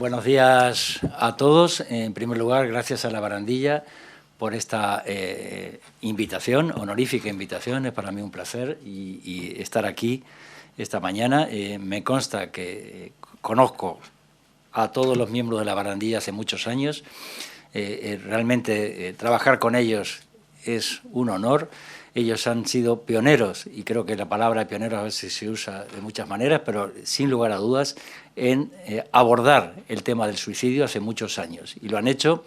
Buenos días a todos. En primer lugar, gracias a La Barandilla por esta invitación, honorífica invitación. Es para mí un placer y estar aquí esta mañana. Me consta que conozco a todos los miembros de La Barandilla hace muchos años. Realmente trabajar con ellos es un honor. Ellos han sido pioneros, y creo que la palabra pionero a veces se usa de muchas maneras, pero sin lugar a dudas, en abordar el tema del suicidio hace muchos años. Y lo han hecho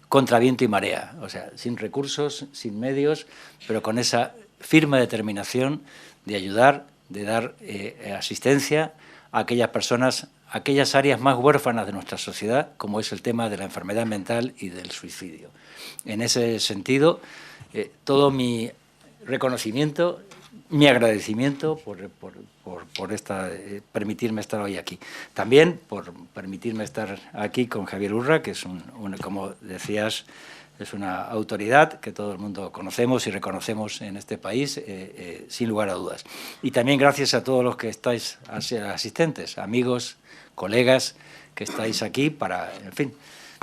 contra viento y marea, o sea, sin recursos, sin medios, pero con esa firme determinación de ayudar, de dar asistencia a aquellas personas, a aquellas áreas más huérfanas de nuestra sociedad, como es el tema de la enfermedad mental y del suicidio. En ese sentido, todo mi reconocimiento, mi agradecimiento por permitirme estar hoy aquí. También por permitirme estar aquí con Javier Urra, que es, como decías, es una autoridad que todo el mundo conocemos y reconocemos en este país, sin lugar a dudas. Y también gracias a todos los que estáis asistentes, amigos, colegas, que estáis aquí para, en fin,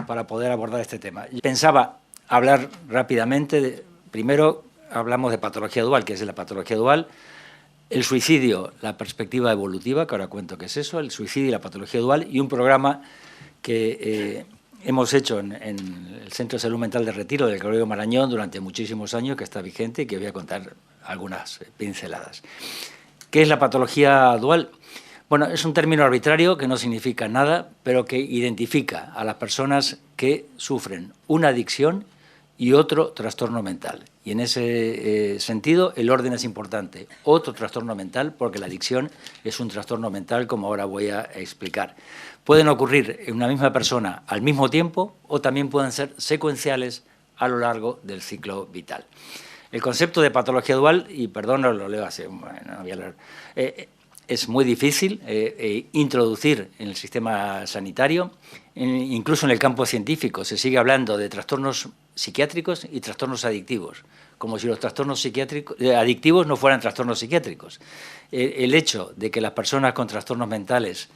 para poder abordar este tema. Pensaba hablar rápidamente, primero hablamos de patología dual, que es la patología dual, el suicidio, la perspectiva evolutiva, que ahora cuento qué es eso, el suicidio y la patología dual, y un programa que hemos hecho en el Centro de Salud Mental de Retiro del Gregorio Marañón durante muchísimos años, que está vigente y que voy a contar algunas pinceladas. ¿Qué es la patología dual? Bueno, es un término arbitrario que no significa nada, pero que identifica a las personas que sufren una adicción y otro trastorno mental. Y en ese sentido, el orden es importante. Otro trastorno mental, porque la adicción es un trastorno mental, como ahora voy a explicar. Pueden ocurrir en una misma persona al mismo tiempo o también pueden ser secuenciales a lo largo del ciclo vital. El concepto de patología dual, y perdón, lo leo así, bueno, no voy a leer, es muy difícil introducir en el sistema sanitario, incluso en el campo científico se sigue hablando de trastornos psiquiátricos y trastornos adictivos, como si los trastornos adictivos no fueran trastornos psiquiátricos. El hecho de que las personas con trastornos mentales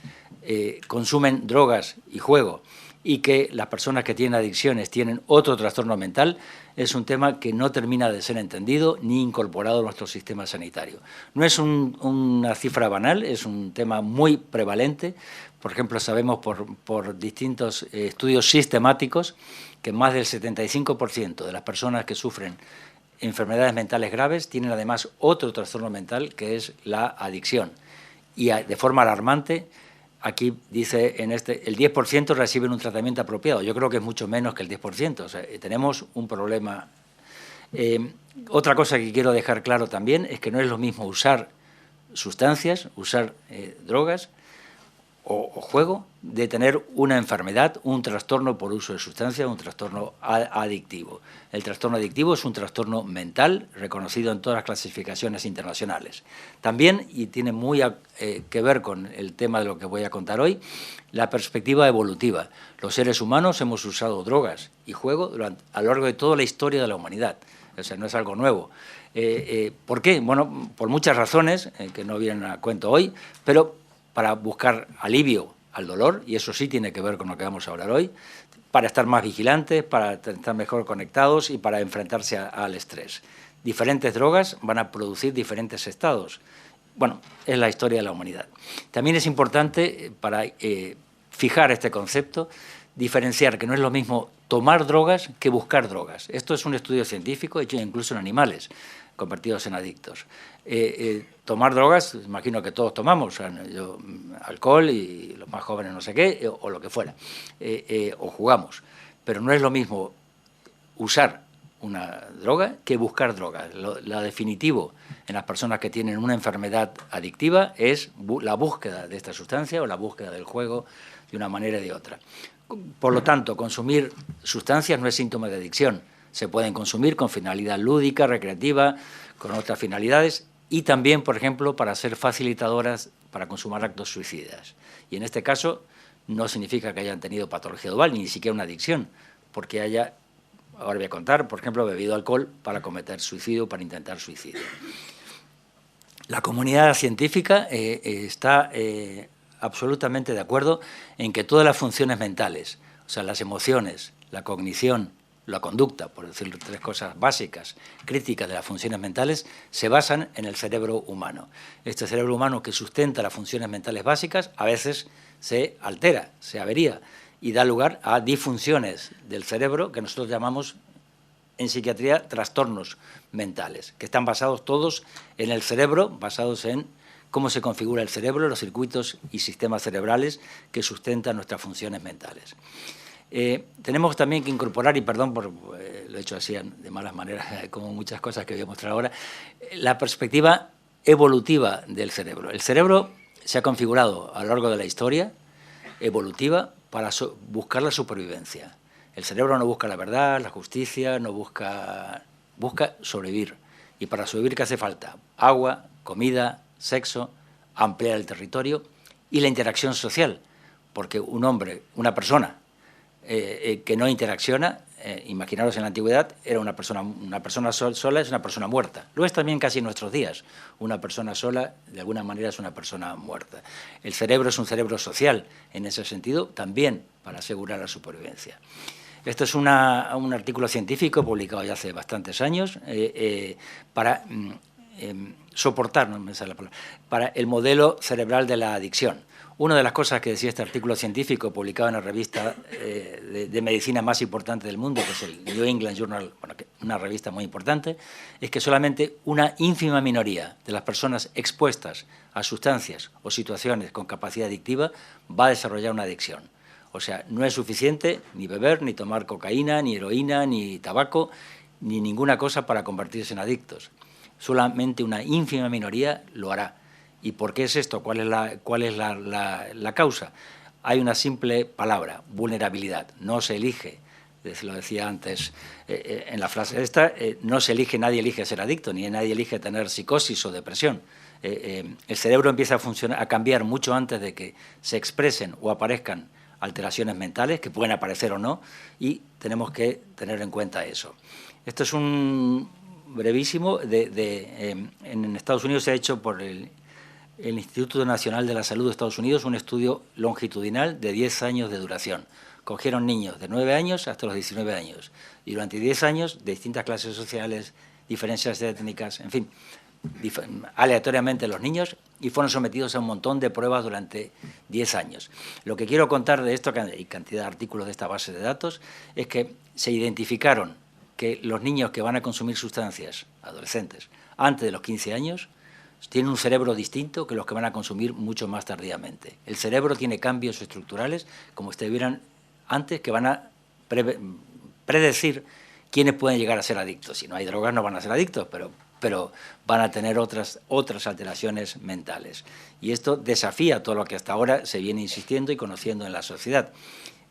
consumen drogas y juego y que las personas que tienen adicciones tienen otro trastorno mental, es un tema que no termina de ser entendido ni incorporado a nuestro sistema sanitario. No es una cifra banal, es un tema muy prevalente. Por ejemplo, sabemos por distintos estudios sistemáticos que más del 75% de las personas que sufren enfermedades mentales graves tienen además otro trastorno mental, que es la adicción. Y de forma alarmante, aquí dice el 10% reciben un tratamiento apropiado. Yo creo que es mucho menos que el 10%. O sea, tenemos un problema. Otra cosa que quiero dejar claro también es que no es lo mismo usar sustancias, usar drogas o juego, de tener una enfermedad, un trastorno por uso de sustancias, un trastorno adictivo. El trastorno adictivo es un trastorno mental reconocido en todas las clasificaciones internacionales. También, y tiene muy que ver con el tema de lo que voy a contar hoy, la perspectiva evolutiva. Los seres humanos hemos usado drogas y juego a lo largo de toda la historia de la humanidad. O sea, no es algo nuevo. ¿Por qué? Bueno, por muchas razones, que no vienen a cuento hoy, pero para buscar alivio al dolor, y eso sí tiene que ver con lo que vamos a hablar hoy, para estar más vigilantes, para estar mejor conectados y para enfrentarse al estrés. Diferentes drogas van a producir diferentes estados. Bueno, es la historia de la humanidad. También es importante, para fijar este concepto, diferenciar que no es lo mismo tomar drogas que buscar drogas. Esto es un estudio científico hecho incluso en animales convertidos en adictos. Tomar drogas, imagino que todos tomamos, alcohol y los más jóvenes no sé qué, o lo que fuera, o jugamos. Pero no es lo mismo usar una droga que buscar drogas. Lo definitivo en las personas que tienen una enfermedad adictiva es la búsqueda de esta sustancia o la búsqueda del juego de una manera o de otra. Por lo tanto, consumir sustancias no es síntoma de adicción. Se pueden consumir con finalidad lúdica, recreativa, con otras finalidades y también, por ejemplo, para ser facilitadoras para consumar actos suicidas. Y en este caso no significa que hayan tenido patología dual, ni siquiera una adicción, porque ahora voy a contar, por ejemplo, bebido alcohol para cometer suicidio, para intentar suicidio. La comunidad científica está absolutamente de acuerdo en que todas las funciones mentales, o sea, las emociones, la cognición, la conducta, por decir tres cosas básicas, críticas de las funciones mentales, se basan en el cerebro humano. Este cerebro humano que sustenta las funciones mentales básicas a veces se altera, se avería y da lugar a disfunciones del cerebro que nosotros llamamos en psiquiatría trastornos mentales, que están basados todos en el cerebro, basados en cómo se configura el cerebro, los circuitos y sistemas cerebrales que sustentan nuestras funciones mentales. Tenemos también que incorporar, y perdón por lo he hecho así de malas maneras, como muchas cosas que voy a mostrar ahora, la perspectiva evolutiva del cerebro. El cerebro se ha configurado a lo largo de la historia evolutiva para buscar la supervivencia. El cerebro no busca la verdad, la justicia, no busca sobrevivir. Y para sobrevivir, ¿qué hace falta? Agua, comida, sexo, ampliar el territorio y la interacción social. Porque un hombre, una persona que no interacciona, imaginaros en la antigüedad, era una persona sola es una persona muerta. Lo es también casi en nuestros días. Una persona sola, de alguna manera, es una persona muerta. El cerebro es un cerebro social, en ese sentido, también para asegurar la supervivencia. Esto es un artículo científico publicado ya hace bastantes años para soportar, no me sale la palabra, para el modelo cerebral de la adicción. Una de las cosas que decía este artículo científico publicado en la revista de medicina más importante del mundo, que es el New England Journal, bueno, una revista muy importante, es que solamente una ínfima minoría de las personas expuestas a sustancias o situaciones con capacidad adictiva va a desarrollar una adicción. O sea, no es suficiente ni beber, ni tomar cocaína, ni heroína, ni tabaco, ni ninguna cosa para convertirse en adictos. Solamente una ínfima minoría lo hará. ¿Y por qué es esto? ¿Cuál es la causa? Hay una simple palabra, vulnerabilidad. No se elige, lo decía antes en la frase esta, no se elige, nadie elige ser adicto, ni nadie elige tener psicosis o depresión. El cerebro empieza a cambiar mucho antes de que se expresen o aparezcan alteraciones mentales, que pueden aparecer o no, y tenemos que tener en cuenta eso. Esto es un brevísimo, en Estados Unidos se ha hecho por el Instituto Nacional de la Salud de Estados Unidos un estudio longitudinal de 10 años de duración. Cogieron niños de 9 años hasta los 19 años y durante 10 años de distintas clases sociales, diferencias étnicas, en fin, aleatoriamente los niños, y fueron sometidos a un montón de pruebas durante 10 años. Lo que quiero contar de esto, que hay cantidad de artículos de esta base de datos, es que se identificaron que los niños que van a consumir sustancias, adolescentes, antes de los 15 años, tienen un cerebro distinto que los que van a consumir mucho más tardíamente. El cerebro tiene cambios estructurales, como ustedes vieran antes, que van a predecir quiénes pueden llegar a ser adictos. Si no hay drogas no van a ser adictos, pero van a tener otras alteraciones mentales. Y esto desafía todo lo que hasta ahora se viene insistiendo y conociendo en la sociedad.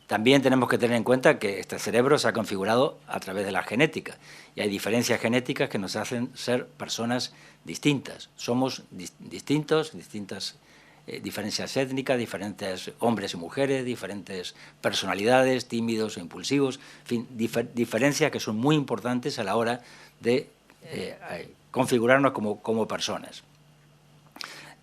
También tenemos que tener en cuenta que este cerebro se ha configurado a través de la genética y hay diferencias genéticas que nos hacen ser personas distintas. Somos distintas diferencias étnicas, diferentes hombres y mujeres, diferentes personalidades, tímidos o impulsivos, en fin, diferencias que son muy importantes a la hora de configurarnos como personas.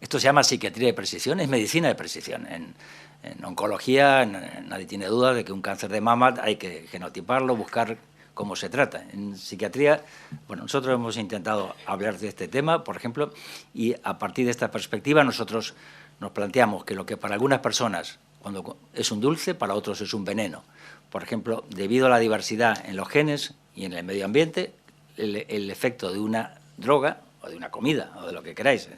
Esto se llama psiquiatría de precisión, es medicina de precisión. En oncología nadie tiene duda de que un cáncer de mama hay que genotiparlo, buscar cómo se trata. En psiquiatría, bueno, nosotros hemos intentado hablar de este tema, por ejemplo, y a partir de esta perspectiva nosotros nos planteamos que lo que para algunas personas cuando es un dulce, para otros es un veneno. Por ejemplo, debido a la diversidad en los genes y en el medio ambiente, el efecto de una droga o de una comida o de lo que queráis.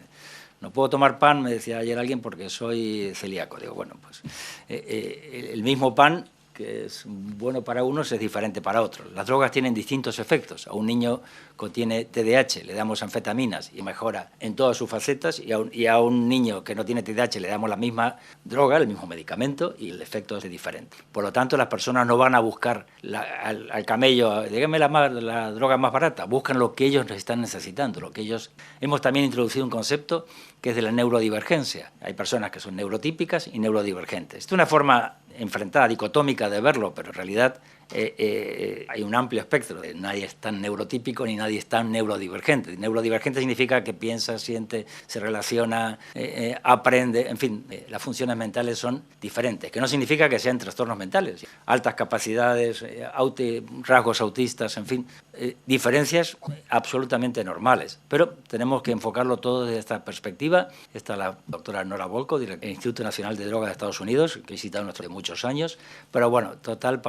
No puedo tomar pan, me decía ayer alguien, porque soy celíaco. Digo, bueno, pues el mismo pan que es bueno para unos es diferente para otros. Las drogas tienen distintos efectos. A un niño que tiene TDAH le damos anfetaminas y mejora en todas sus facetas, y a un niño que no tiene TDAH le damos la misma droga, el mismo medicamento, y el efecto es diferente. Por lo tanto, las personas no van a buscar al camello, dígame la droga más barata, buscan lo que ellos están necesitando, lo que ellos... Hemos también introducido un concepto que es de la neurodivergencia. Hay personas que son neurotípicas y neurodivergentes. Esto es una forma enfrentada, dicotómica de verlo, pero en realidad hay un amplio espectro. Nadie es tan neurotípico ni nadie es tan neurodivergente. Neurodivergente significa que piensa, siente, se relaciona, aprende, en fin, las funciones mentales son diferentes, que no significa que sean trastornos mentales. Altas capacidades, rasgos autistas, en fin, diferencias absolutamente normales. Pero tenemos que enfocarlo todo desde esta perspectiva. Está la doctora Nora Volkow, del Instituto Nacional de Drogas de Estados Unidos, que he citado de muchos años. Pero bueno, total,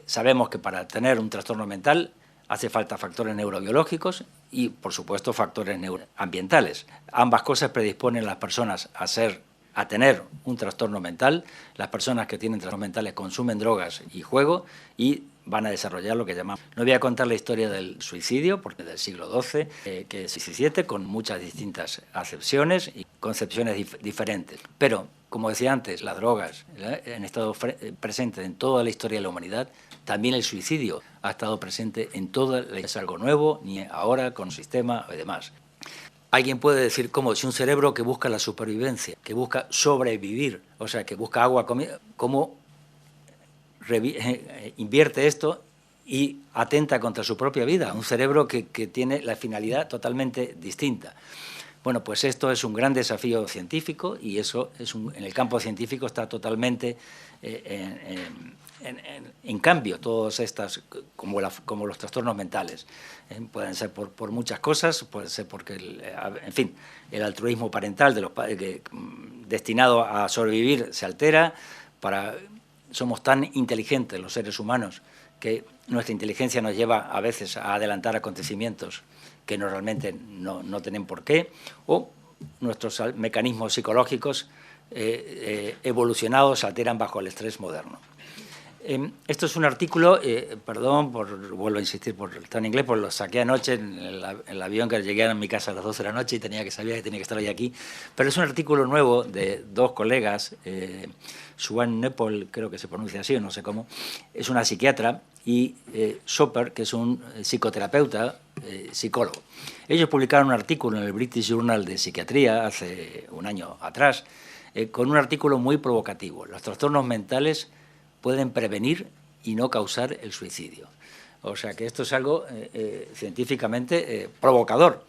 sabemos que para tener un trastorno mental hace falta factores neurobiológicos y, por supuesto, factores neuroambientales. Ambas cosas predisponen a las personas a tener un trastorno mental. Las personas que tienen trastornos mentales consumen drogas y juego y van a desarrollar lo que llamamos... No voy a contar la historia del suicidio, porque es del siglo XII, que es XVII, con muchas distintas acepciones y concepciones diferentes. Pero, como decía antes, las drogas han estado presentes en toda la historia de la humanidad. También el suicidio ha estado presente en toda la... Es algo nuevo, ni ahora con sistema y demás. Alguien puede decir, ¿cómo? Si un cerebro que busca la supervivencia, que busca sobrevivir, o sea, que busca agua, comida, ¿cómo invierte esto y atenta contra su propia vida? Un cerebro que tiene la finalidad totalmente distinta. Bueno, pues esto es un gran desafío científico y eso en el campo científico está totalmente en cambio. Todas estas, como los trastornos mentales, pueden ser por muchas cosas, puede ser porque, en fin, el altruismo parental de los padres destinado a sobrevivir se altera. Somos tan inteligentes los seres humanos que nuestra inteligencia nos lleva a veces a adelantar acontecimientos que realmente no tienen por qué, o nuestros mecanismos psicológicos evolucionados se alteran bajo el estrés moderno. Esto es un artículo, perdón, vuelvo a insistir por estar en inglés, porque lo saqué anoche en el avión que llegué a mi casa a las 12 de la noche y sabía que tenía que estar hoy aquí, pero es un artículo nuevo de dos colegas, Swan Nepal, creo que se pronuncia así, o no sé cómo, es una psiquiatra, y Soper, que es un psicoterapeuta, psicólogo. Ellos publicaron un artículo en el British Journal de Psiquiatría hace un año atrás, con un artículo muy provocativo. Los trastornos mentales pueden prevenir y no causar el suicidio. O sea que esto es algo científicamente provocador.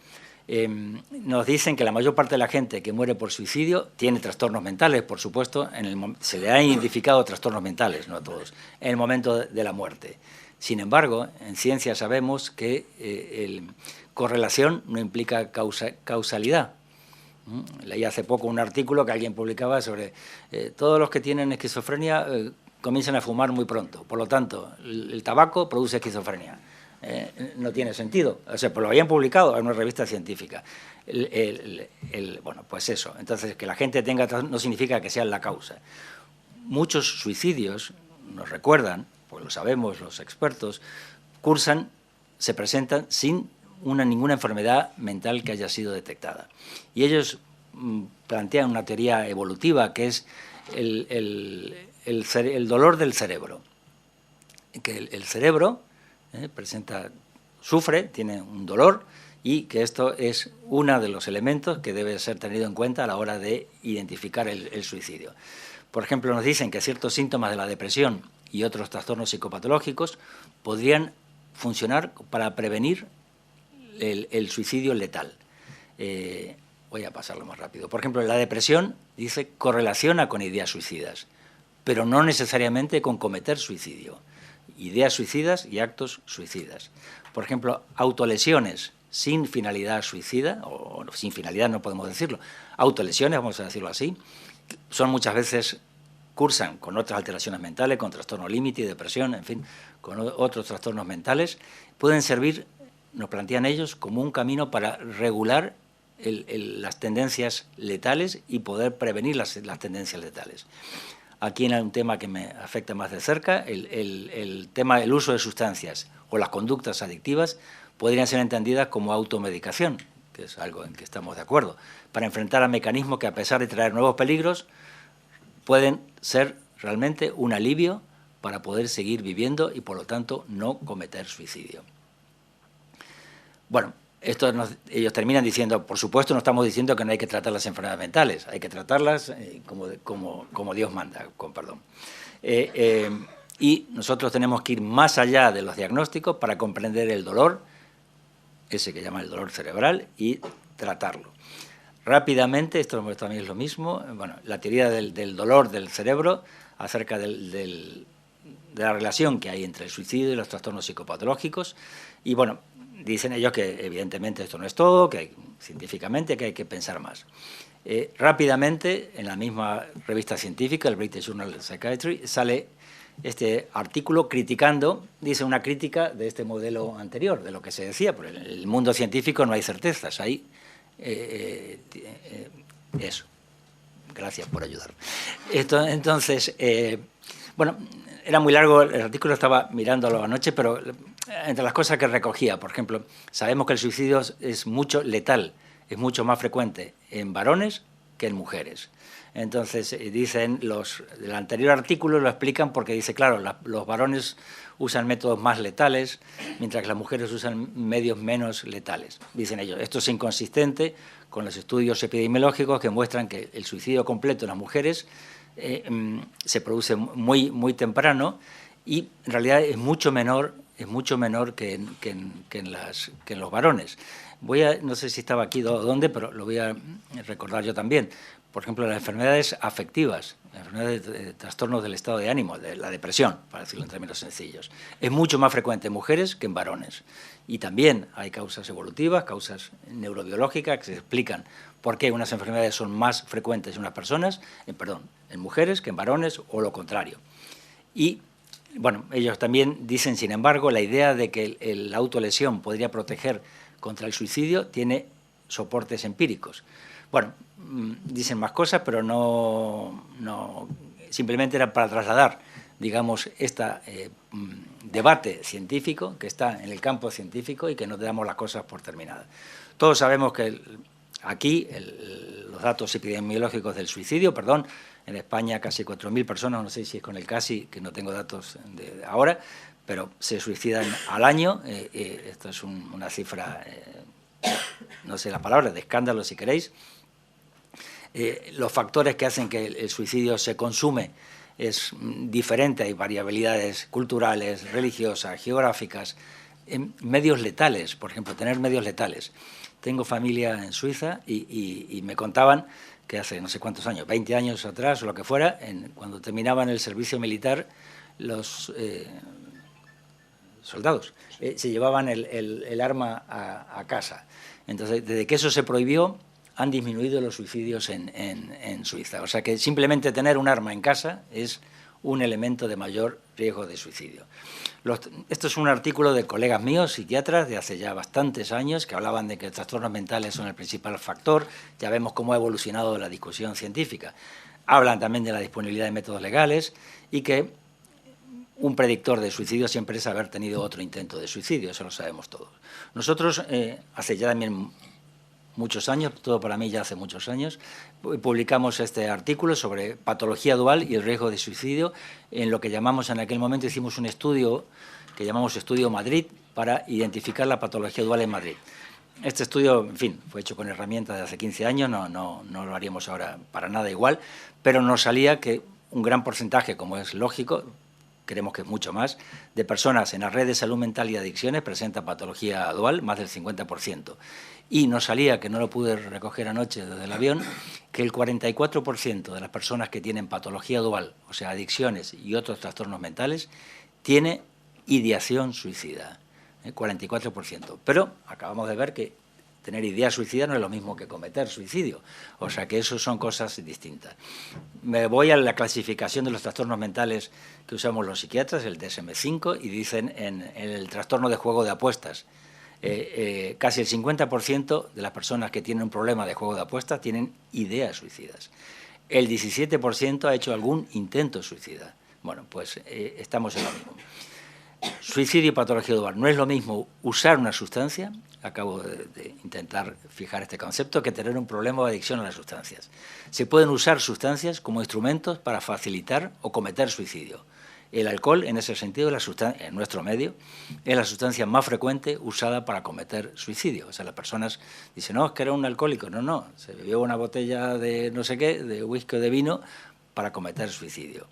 Nos dicen que la mayor parte de la gente que muere por suicidio tiene trastornos mentales, por supuesto, se le han identificado trastornos mentales, no a todos, en el momento de la muerte. Sin embargo, en ciencia sabemos que correlación no implica causalidad. Leí hace poco un artículo que alguien publicaba sobre todos los que tienen esquizofrenia comienzan a fumar muy pronto. Por lo tanto, el tabaco produce esquizofrenia. No tiene sentido. O sea, pues lo habían publicado en una revista científica. Bueno, pues eso. Entonces, que la gente tenga no significa que sea la causa. Muchos suicidios, nos recuerdan, pues lo sabemos los expertos, se presentan sin ninguna enfermedad mental que haya sido detectada. Y ellos plantean una teoría evolutiva que es el dolor del cerebro. Que el cerebro sufre, tiene un dolor, y que esto es uno de los elementos que debe ser tenido en cuenta a la hora de identificar el suicidio. Por ejemplo, nos dicen que ciertos síntomas de la depresión y otros trastornos psicopatológicos podrían funcionar para prevenir el suicidio letal. Voy a pasarlo más rápido. Por ejemplo, la depresión, dice, correlaciona con ideas suicidas, pero no necesariamente con cometer suicidio. Ideas suicidas y actos suicidas. Por ejemplo, autolesiones sin finalidad suicida, o sin finalidad no podemos decirlo, autolesiones, vamos a decirlo así, son muchas veces, cursan con otras alteraciones mentales, con trastorno límite y depresión, en fin, con otros trastornos mentales, pueden servir, nos plantean ellos, como un camino para regular las tendencias letales y poder prevenir las tendencias letales. Aquí hay un tema que me afecta más de cerca, el tema del uso de sustancias o las conductas adictivas podrían ser entendidas como automedicación, que es algo en que estamos de acuerdo, para enfrentar a mecanismos que, a pesar de traer nuevos peligros, pueden ser realmente un alivio para poder seguir viviendo y, por lo tanto, no cometer suicidio. Bueno, ellos terminan diciendo, por supuesto, no estamos diciendo que no hay que tratar las enfermedades mentales, hay que tratarlas como Dios manda, con perdón. Y nosotros tenemos que ir más allá de los diagnósticos para comprender el dolor, ese que llaman el dolor cerebral, y tratarlo. Rápidamente, esto también es lo mismo, bueno, la teoría del dolor del cerebro acerca de la relación que hay entre el suicidio y los trastornos psicopatológicos. Y bueno, dicen ellos que evidentemente esto no es todo, que hay, científicamente que hay que pensar más. Rápidamente, en la misma revista científica, el British Journal of Psychiatry, sale este artículo criticando, dice una crítica de este modelo anterior, de lo que se decía, porque en el mundo científico no hay certezas, hay eso. Gracias por ayudar. Entonces, bueno, era muy largo, el artículo estaba mirándolo anoche, pero entre las cosas que recogía, por ejemplo, sabemos que el suicidio es mucho letal, es mucho más frecuente en varones que en mujeres. Entonces, dicen del anterior artículo lo explican porque dice, claro, los varones usan métodos más letales, mientras que las mujeres usan medios menos letales. Dicen ellos, esto es inconsistente con los estudios epidemiológicos que muestran que el suicidio completo en las mujeres se produce muy temprano y en realidad es mucho menor que en los varones. No sé si estaba aquí o dónde, pero lo voy a recordar yo también. Por ejemplo, las enfermedades afectivas, las enfermedades de trastornos del estado de ánimo, de la depresión, para decirlo en términos sencillos, es mucho más frecuente en mujeres que en varones. Y también hay causas evolutivas, causas neurobiológicas que se explican por qué unas enfermedades son más frecuentes en unas personas, en mujeres que en varones o lo contrario. Y bueno, ellos también dicen, sin embargo, la idea de que la autolesión podría proteger contra el suicidio tiene soportes empíricos. Bueno, dicen más cosas, pero no simplemente era para trasladar, digamos, este debate científico que está en el campo científico y que no damos las cosas por terminadas. Todos sabemos que aquí los datos epidemiológicos del suicidio, en España casi 4.000 personas, no sé si es con el casi, que no tengo datos de ahora, pero se suicidan al año. Esto es una cifra, no sé la palabra, de escándalo si queréis. Los factores que hacen que el suicidio se consume es diferente, hay variabilidades culturales, religiosas, geográficas, medios letales, por ejemplo, tener medios letales. Tengo familia en Suiza y me contaban que hace no sé cuántos años, 20 años atrás o lo que fuera, cuando terminaban el servicio militar, los soldados se llevaban el arma a casa. Entonces, desde que eso se prohibió, han disminuido los suicidios en Suiza. O sea que simplemente tener un arma en casa es un elemento de mayor riesgo de suicidio. Esto es un artículo de colegas míos, psiquiatras, de hace ya bastantes años, que hablaban de que los trastornos mentales son el principal factor. Ya vemos cómo ha evolucionado la discusión científica. Hablan también de la disponibilidad de métodos legales y que un predictor de suicidio siempre es haber tenido otro intento de suicidio, eso lo sabemos todos. Nosotros, hace ya también muchos años, todo para mí ya hace muchos años, publicamos este artículo sobre patología dual y el riesgo de suicidio, en lo que llamamos, en aquel momento hicimos un estudio que llamamos Estudio Madrid para identificar la patología dual en Madrid. Este estudio, en fin, fue hecho con herramientas de hace 15 años, no lo haríamos ahora para nada igual, pero nos salía que un gran porcentaje, como es lógico, creemos que es mucho más, de personas en la red de salud mental y adicciones presenta patología dual, más del 50%. Y nos salía, que no lo pude recoger anoche desde el avión, que el 44% de las personas que tienen patología dual, o sea, adicciones y otros trastornos mentales, tiene ideación suicida, 44%. Pero acabamos de ver que tener idea suicida no es lo mismo que cometer suicidio, o sea que eso son cosas distintas. Me voy a la clasificación de los trastornos mentales que usamos los psiquiatras, el DSM-5, y dicen en el trastorno de juego de apuestas, casi el 50% de las personas que tienen un problema de juego de apuestas tienen ideas suicidas. El 17% ha hecho algún intento suicida. Bueno, pues estamos en lo mismo. Suicidio y patología dual. No es lo mismo usar una sustancia, acabo de intentar fijar este concepto, que tener un problema de adicción a las sustancias. Se pueden usar sustancias como instrumentos para facilitar o cometer suicidio. El alcohol, en ese sentido, en nuestro medio, es la sustancia más frecuente usada para cometer suicidio. O sea, las personas dicen, no, es que era un alcohólico. No, se bebió una botella de no sé qué, de whisky o de vino, para cometer suicidio.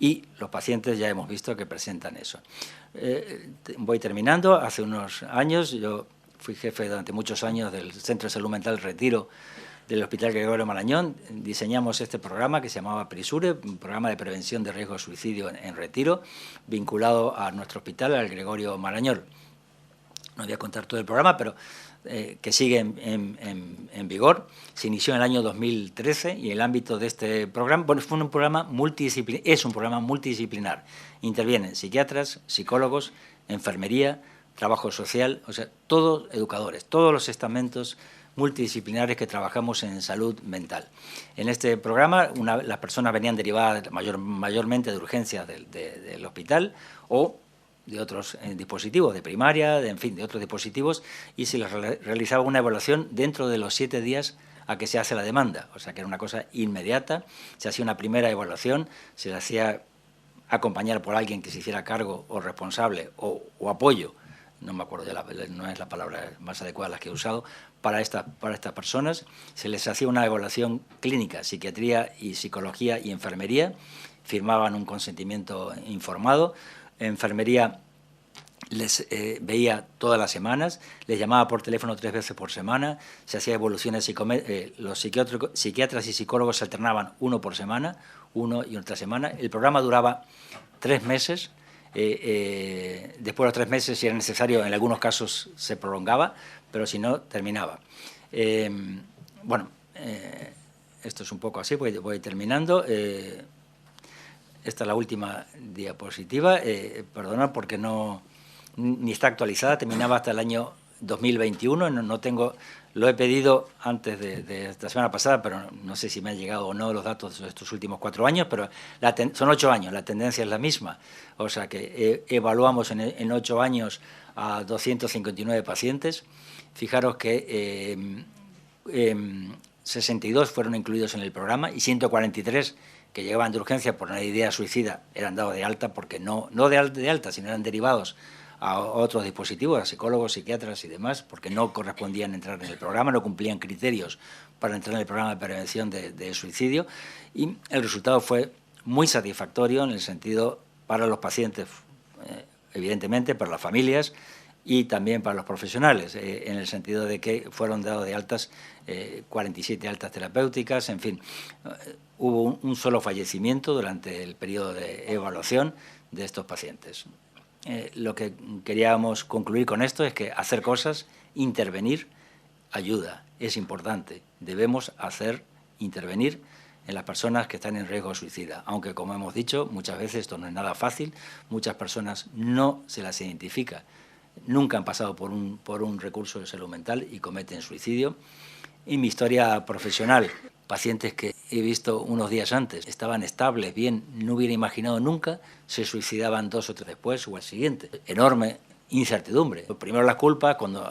y los pacientes ya hemos visto que presentan eso. Voy terminando. Hace unos años yo fui jefe durante muchos años del Centro de Salud Mental Retiro del Hospital Gregorio Marañón. Diseñamos este programa que se llamaba PRISURE, un programa de prevención de riesgo de suicidio en Retiro, vinculado a nuestro hospital, al Gregorio Marañón. No voy a contar todo el programa, pero que sigue en vigor. Se inició en el año 2013 y el ámbito de este programa, bueno, fue un programa multidisciplinar, es un programa multidisciplinar. Intervienen psiquiatras, psicólogos, enfermería, trabajo social, o sea, todos educadores, todos los estamentos multidisciplinares que trabajamos en salud mental. En este programa las personas venían derivadas mayormente de urgencias del hospital o de otros dispositivos, de primaria, en fin, de otros dispositivos, y se les realizaba una evaluación dentro de los 7 días a que se hace la demanda, o sea que era una cosa inmediata. Se hacía una primera evaluación, se le hacía acompañar por alguien que se hiciera cargo o responsable o apoyo, no me acuerdo, no es la palabra más adecuada la que he usado, para estas personas. Se les hacía una evaluación clínica, psiquiatría y psicología y enfermería, firmaban un consentimiento informado. Enfermería les veía todas las semanas, les llamaba por teléfono 3 veces por semana, se hacía evoluciones los psiquiatras y psicólogos se alternaban uno por semana, uno y otra semana. El programa duraba 3 meses, después de los 3 meses, si era necesario, en algunos casos se prolongaba, pero si no, terminaba. Bueno, esto es un poco así, voy terminando. Esta es la última diapositiva, perdonad porque ni está actualizada, terminaba hasta el año 2021, no tengo, lo he pedido antes de esta semana pasada, pero no sé si me han llegado o no los datos de estos últimos 4 años, pero son 8 años, la tendencia es la misma, o sea que evaluamos en 8 años a 259 pacientes. Fijaros que 62 fueron incluidos en el programa y 143 que llegaban de urgencia por una idea suicida eran dados de alta, porque no de alta, sino eran derivados a otros dispositivos, a psicólogos, psiquiatras y demás, porque no correspondían entrar en el programa, no cumplían criterios para entrar en el programa de prevención de suicidio, y el resultado fue muy satisfactorio en el sentido para los pacientes, evidentemente, para las familias y también para los profesionales, en el sentido de que fueron dados de altas 47 altas terapéuticas, en fin, hubo un solo fallecimiento durante el periodo de evaluación de estos pacientes. Lo que queríamos concluir con esto es que hacer cosas, intervenir, ayuda, es importante. Debemos intervenir en las personas que están en riesgo suicida, aunque, como hemos dicho, muchas veces esto no es nada fácil, muchas personas no se las identifica, nunca han pasado por un recurso de salud mental y cometen suicidio. En mi historia profesional, pacientes que he visto unos días antes estaban estables, bien, no hubiera imaginado nunca, se suicidaban 2 o 3 después o al siguiente. Enorme incertidumbre. Primero las culpas, cuando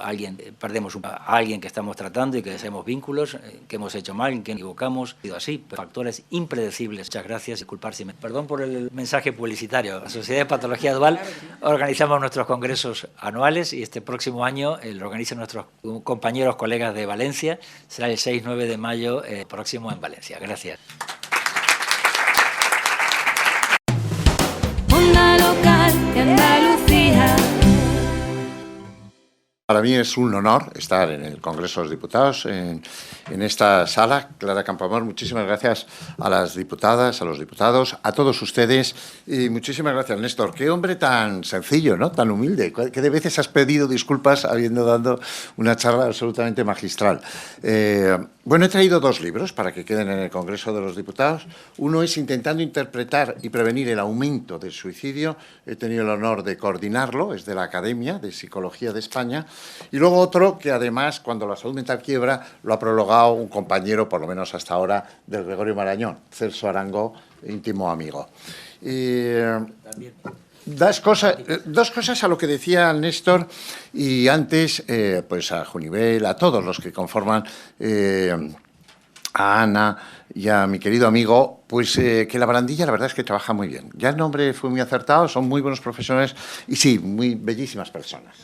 perdemos a alguien que estamos tratando y que hacemos vínculos, que hemos hecho mal, que equivocamos, ha sido así, factores impredecibles. Muchas gracias, disculparse. Perdón por el mensaje publicitario. La Sociedad de Patología Dual organizamos nuestros congresos anuales y este próximo año lo organizan nuestros compañeros, colegas de Valencia. Será el 6-9 de mayo próximo en Valencia. Gracias. Onda local de Andalucía. Para mí es un honor estar en el Congreso de los Diputados, en esta sala. Clara Campoamor, muchísimas gracias a las diputadas, a los diputados, a todos ustedes. Y muchísimas gracias, Néstor. Qué hombre tan sencillo, ¿no? Tan humilde. Que de veces has pedido disculpas habiendo dado una charla absolutamente magistral. Bueno, he traído 2 libros para que queden en el Congreso de los Diputados. Uno es Intentando interpretar y prevenir el aumento del suicidio. He tenido el honor de coordinarlo, es de la Academia de Psicología de España. Y luego otro que, además, cuando la salud mental quiebra, lo ha prologado un compañero, por lo menos hasta ahora, del Gregorio Marañón, Celso Arango, íntimo amigo. Dos cosas a lo que decía Néstor y antes, pues a Junivel, a todos los que conforman, a Ana y a mi querido amigo, pues que la barandilla la verdad es que trabaja muy bien. Ya el nombre fue muy acertado, son muy buenos profesionales y sí, muy bellísimas personas.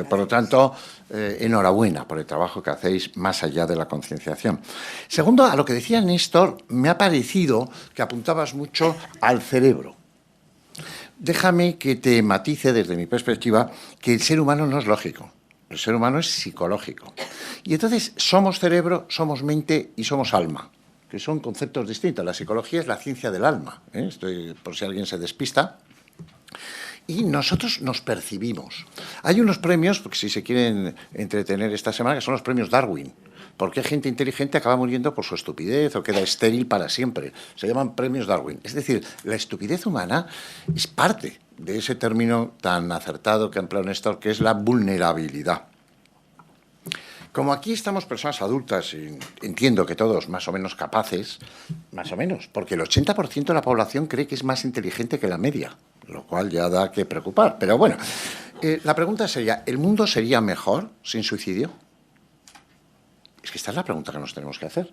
Por lo tanto, enhorabuena por el trabajo que hacéis más allá de la concienciación. Segundo, a lo que decía Néstor, me ha parecido que apuntabas mucho al cerebro. déjame que te matice desde mi perspectiva que el ser humano no es lógico. El ser humano es psicológico. Y entonces somos cerebro, somos mente y somos alma, que son conceptos distintos. La psicología es la ciencia del alma, ¿eh? Estoy, por si alguien se despista. Y nosotros nos percibimos. Hay unos premios, porque si se quieren entretener esta semana, que son los premios Darwin. Porque gente inteligente acaba muriendo por su estupidez o queda estéril para siempre. Se llaman premios Darwin. Es decir, la estupidez humana es parte de ese término tan acertado que ha empleado Néstor, que es la vulnerabilidad. Como aquí estamos personas adultas, y entiendo que todos más o menos capaces, más o menos, porque el 80% de la población cree que es más inteligente que la media, lo cual ya da que preocupar. Pero bueno, la pregunta sería, ¿el mundo sería mejor sin suicidio? Es que esta es la pregunta que nos tenemos que hacer.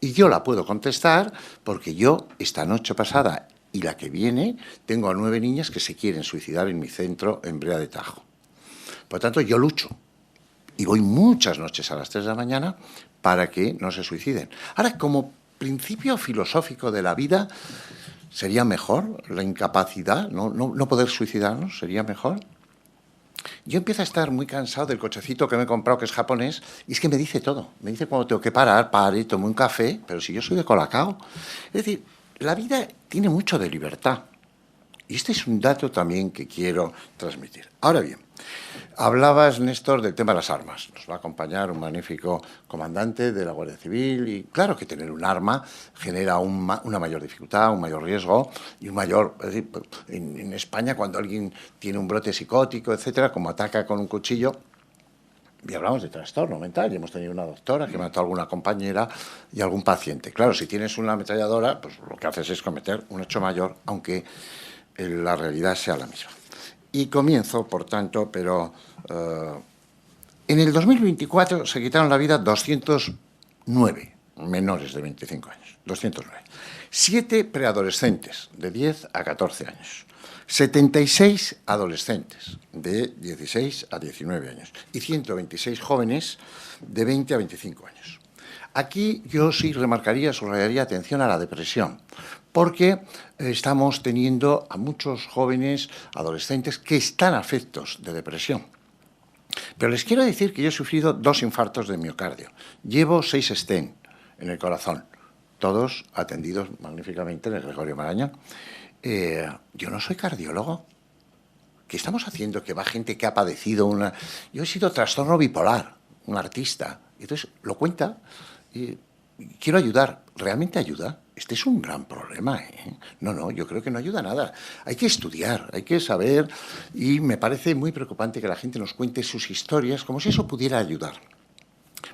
Y yo la puedo contestar porque yo, esta noche pasada y la que viene, tengo a 9 niñas que se quieren suicidar en mi centro en Brea de Tajo. Por tanto, yo lucho. Y voy muchas noches a las 3 de la mañana para que no se suiciden. Ahora, como principio filosófico de la vida, ¿sería mejor la incapacidad? ¿No poder suicidarnos? ¿Sería mejor? Yo empiezo a estar muy cansado del cochecito que me he comprado, que es japonés, y es que me dice todo. Me dice cuando tengo que parar, pare, tomo un café, pero si yo soy de Colacao. Es decir, la vida tiene mucho de libertad. Y este es un dato también que quiero transmitir. Ahora bien, hablabas, Néstor, del tema de las armas. Nos va a acompañar un magnífico comandante de la Guardia Civil y claro que tener un arma genera una mayor dificultad, un mayor riesgo y un mayor... Es decir, en España, cuando alguien tiene un brote psicótico, etcétera, como ataca con un cuchillo, y hablamos de trastorno mental, y hemos tenido una doctora que mató a alguna compañera y algún paciente. Claro, si tienes una ametralladora, pues lo que haces es cometer un hecho mayor, aunque la realidad sea la misma. Y comienzo, por tanto, pero en el 2024 se quitaron la vida 209 menores de 25 años, 209. 7 preadolescentes de 10 a 14 años, 76 adolescentes de 16 a 19 años y 126 jóvenes de 20 a 25 años. Aquí yo sí remarcaría, subrayaría atención a la depresión, porque estamos teniendo a muchos jóvenes, adolescentes, que están afectos de depresión. Pero les quiero decir que yo he sufrido 2 infartos de miocardio. Llevo 6 stent en el corazón, todos atendidos magníficamente en el Gregorio Marañón. Yo no soy cardiólogo. ¿Qué estamos haciendo? Que va gente que ha padecido una... Yo he sido trastorno bipolar, un artista. Entonces lo cuenta y quiero ayudar. ¿Realmente ayuda? Este es un gran problema, ¿eh? No, yo creo que no ayuda a nada. Hay que estudiar, hay que saber, y me parece muy preocupante que la gente nos cuente sus historias como si eso pudiera ayudar.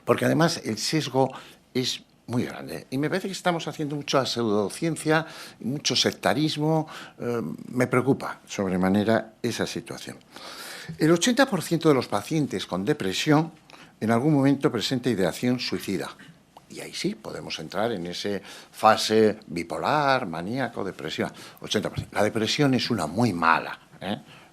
Porque además el sesgo es muy grande. Y me parece que estamos haciendo mucha pseudociencia, mucho sectarismo. Me preocupa sobremanera esa situación. El 80% de los pacientes con depresión en algún momento presenta ideación suicida. Y ahí sí podemos entrar en esa fase bipolar, maníaco, depresión. 80%. La depresión es una muy mala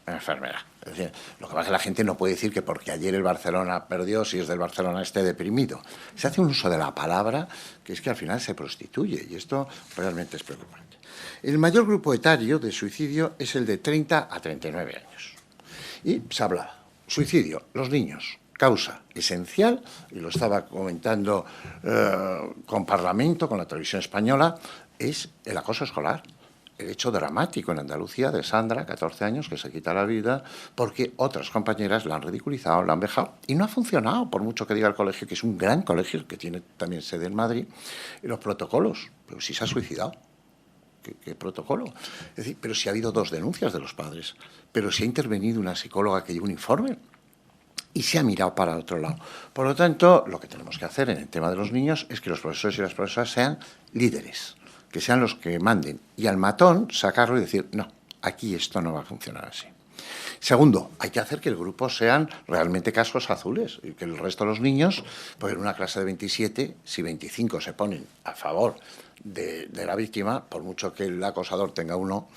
enfermedad. Es decir, lo que pasa es que la gente no puede decir que porque ayer el Barcelona perdió, si es del Barcelona esté deprimido. Se hace un uso de la palabra que es que al final se prostituye y esto realmente es preocupante. El mayor grupo etario de suicidio es el de 30 a 39 años. Y se habla, suicidio, los niños. Causa esencial, y lo estaba comentando con Parlamento, con la televisión española, es el acoso escolar. El hecho dramático en Andalucía de Sandra, 14 años, que se quita la vida porque otras compañeras la han ridiculizado, la han vejado. Y no ha funcionado, por mucho que diga el colegio, que es un gran colegio, que tiene también sede en Madrid, y los protocolos. Pero si se ha suicidado. ¿Qué protocolo? Es decir, pero si ha habido 2 denuncias de los padres, pero si ha intervenido una psicóloga que lleva un informe, y se ha mirado para otro lado. Por lo tanto, lo que tenemos que hacer en el tema de los niños es que los profesores y las profesoras sean líderes, que sean los que manden, y al matón sacarlo y decir, no, aquí esto no va a funcionar así. Segundo, hay que hacer que el grupo sean realmente cascos azules y que el resto de los niños, pues en una clase de 27, si 25 se ponen a favor de la víctima, por mucho que el acosador tenga uno,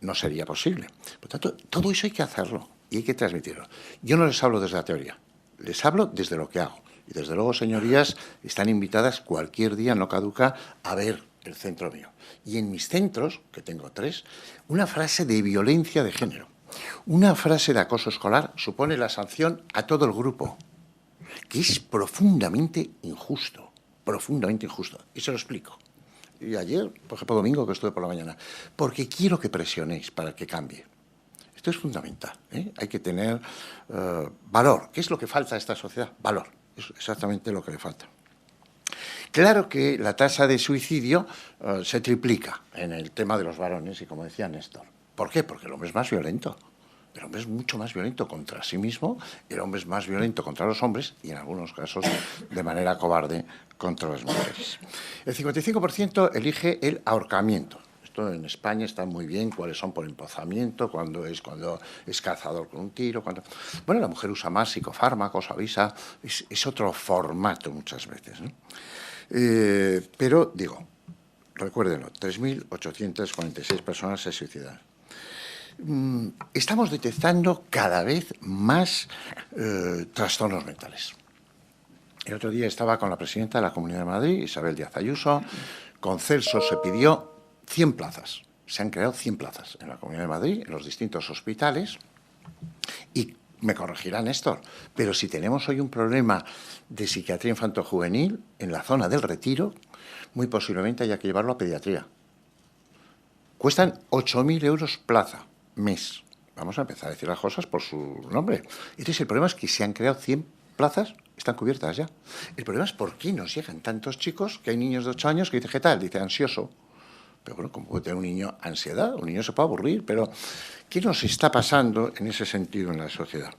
no sería posible. Por tanto, todo eso hay que hacerlo. Y hay que transmitirlo. Yo no les hablo desde la teoría, les hablo desde lo que hago. Y desde luego, señorías, están invitadas cualquier día, no caduca, a ver el centro mío. Y en mis centros, que tengo 3, una frase de violencia de género, una frase de acoso escolar supone la sanción a todo el grupo, que es profundamente injusto, profundamente injusto. Y se lo explico. Y ayer, por ejemplo, domingo, que estuve por la mañana, porque quiero que presionéis para que cambie. Esto es fundamental, ¿eh? Hay que tener valor. ¿Qué es lo que falta a esta sociedad? Valor. Es exactamente lo que le falta. Claro que la tasa de suicidio se triplica en el tema de los varones, y como decía Néstor. ¿Por qué? Porque el hombre es más violento. El hombre es mucho más violento contra sí mismo, el hombre es más violento contra los hombres y en algunos casos de manera cobarde contra las mujeres. El 55% elige el ahorcamiento. Esto en España está muy bien, cuáles son por empoderamiento, cuando es cazador con un tiro. Bueno, la mujer usa más psicofármacos, avisa, es otro formato muchas veces, ¿no? Pero, digo, recuérdenlo, 3.846 personas se suicidan. Estamos detectando cada vez más trastornos mentales. El otro día estaba con la presidenta de la Comunidad de Madrid, Isabel Díaz Ayuso. Con Celso se pidió 100 plazas. Se han creado 100 plazas en la Comunidad de Madrid, en los distintos hospitales. Y me corregirá Néstor, pero si tenemos hoy un problema de psiquiatría infanto-juvenil en la zona del Retiro, muy posiblemente haya que llevarlo a pediatría. Cuestan 8.000 euros plaza, mes. Vamos a empezar a decir las cosas por su nombre. Entonces, el problema es que se han creado 100 plazas, están cubiertas ya. El problema es por qué nos llegan tantos chicos, que hay niños de 8 años que dicen, ¿qué tal? Dice, ansioso. Pero bueno, ¿cómo puede tener un niño ansiedad? Un niño se puede aburrir, pero ¿qué nos está pasando en ese sentido en la sociedad?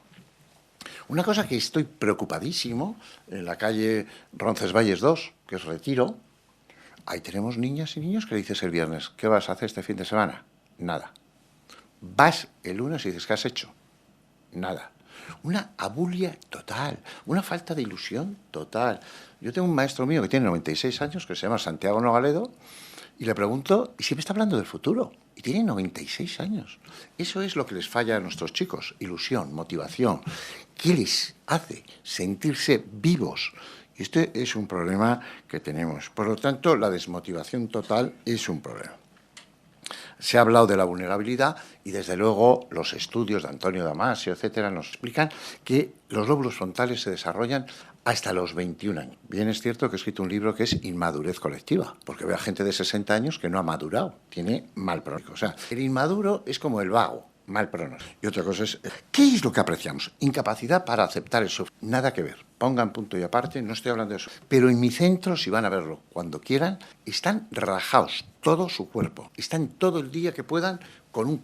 Una cosa que estoy preocupadísimo, en la calle Roncesvalles 2, que es Retiro, ahí tenemos niñas y niños que le dices el viernes, ¿qué vas a hacer este fin de semana? Nada. Vas el lunes y dices, ¿qué has hecho? Nada. Una abulia total, una falta de ilusión total. Yo tengo un maestro mío que tiene 96 años, que se llama Santiago Nogaledo, y le pregunto, y siempre está hablando del futuro, y tiene 96 años. Eso es lo que les falla a nuestros chicos, ilusión, motivación. ¿Qué les hace sentirse vivos? Y este es un problema que tenemos. Por lo tanto, la desmotivación total es un problema. Se ha hablado de la vulnerabilidad y, desde luego, los estudios de Antonio Damasio, etcétera, nos explican que los lóbulos frontales se desarrollan hasta los 21 años. Bien es cierto que he escrito un libro que es Inmadurez colectiva, porque veo a gente de 60 años que no ha madurado, tiene mal pronóstico. O sea, el inmaduro es como el vago, mal pronóstico. Y otra cosa es, ¿qué es lo que apreciamos? Incapacidad para aceptar el sufrimiento. Nada que ver. Pongan punto y aparte, no estoy hablando de eso. Pero en mi centro, si van a verlo cuando quieran, están rajados todo su cuerpo. Están todo el día que puedan con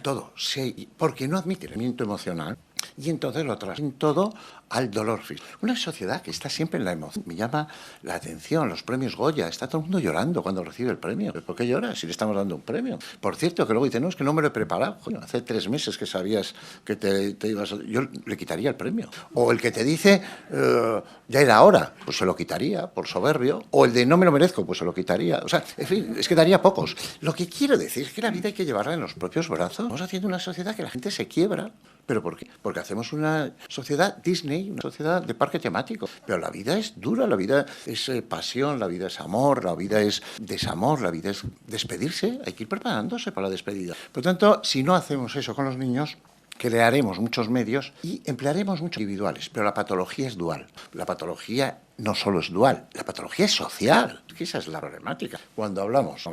todo. Sí, porque no admite el elemento emocional. Y entonces lo traen todo al dolor físico. Una sociedad que está siempre en la emoción. Me llama la atención, los premios Goya. Está todo el mundo llorando cuando recibe el premio. ¿Por qué lloras si le estamos dando un premio? Por cierto, que luego dicen, no, es que no me lo he preparado. Joder, hace 3 meses que sabías que te ibas a... Yo le quitaría el premio. O el que te dice, ya era hora, pues se lo quitaría por soberbio. O el de no me lo merezco, pues se lo quitaría. O sea, en fin, es que daría pocos. Lo que quiero decir es que la vida hay que llevarla en los propios brazos. Estamos haciendo una sociedad que la gente se quiebra. ¿Pero por qué? Porque hacemos una sociedad Disney, una sociedad de parque temático. Pero la vida es dura, la vida es pasión, la vida es amor, la vida es desamor, la vida es despedirse. Hay que ir preparándose para la despedida. Por lo tanto, si no hacemos eso con los niños, crearemos muchos medios y emplearemos muchos individuales, pero la patología es dual. La patología no solo es dual, la patología es social. Es que esa es la problemática. Cuando hablamos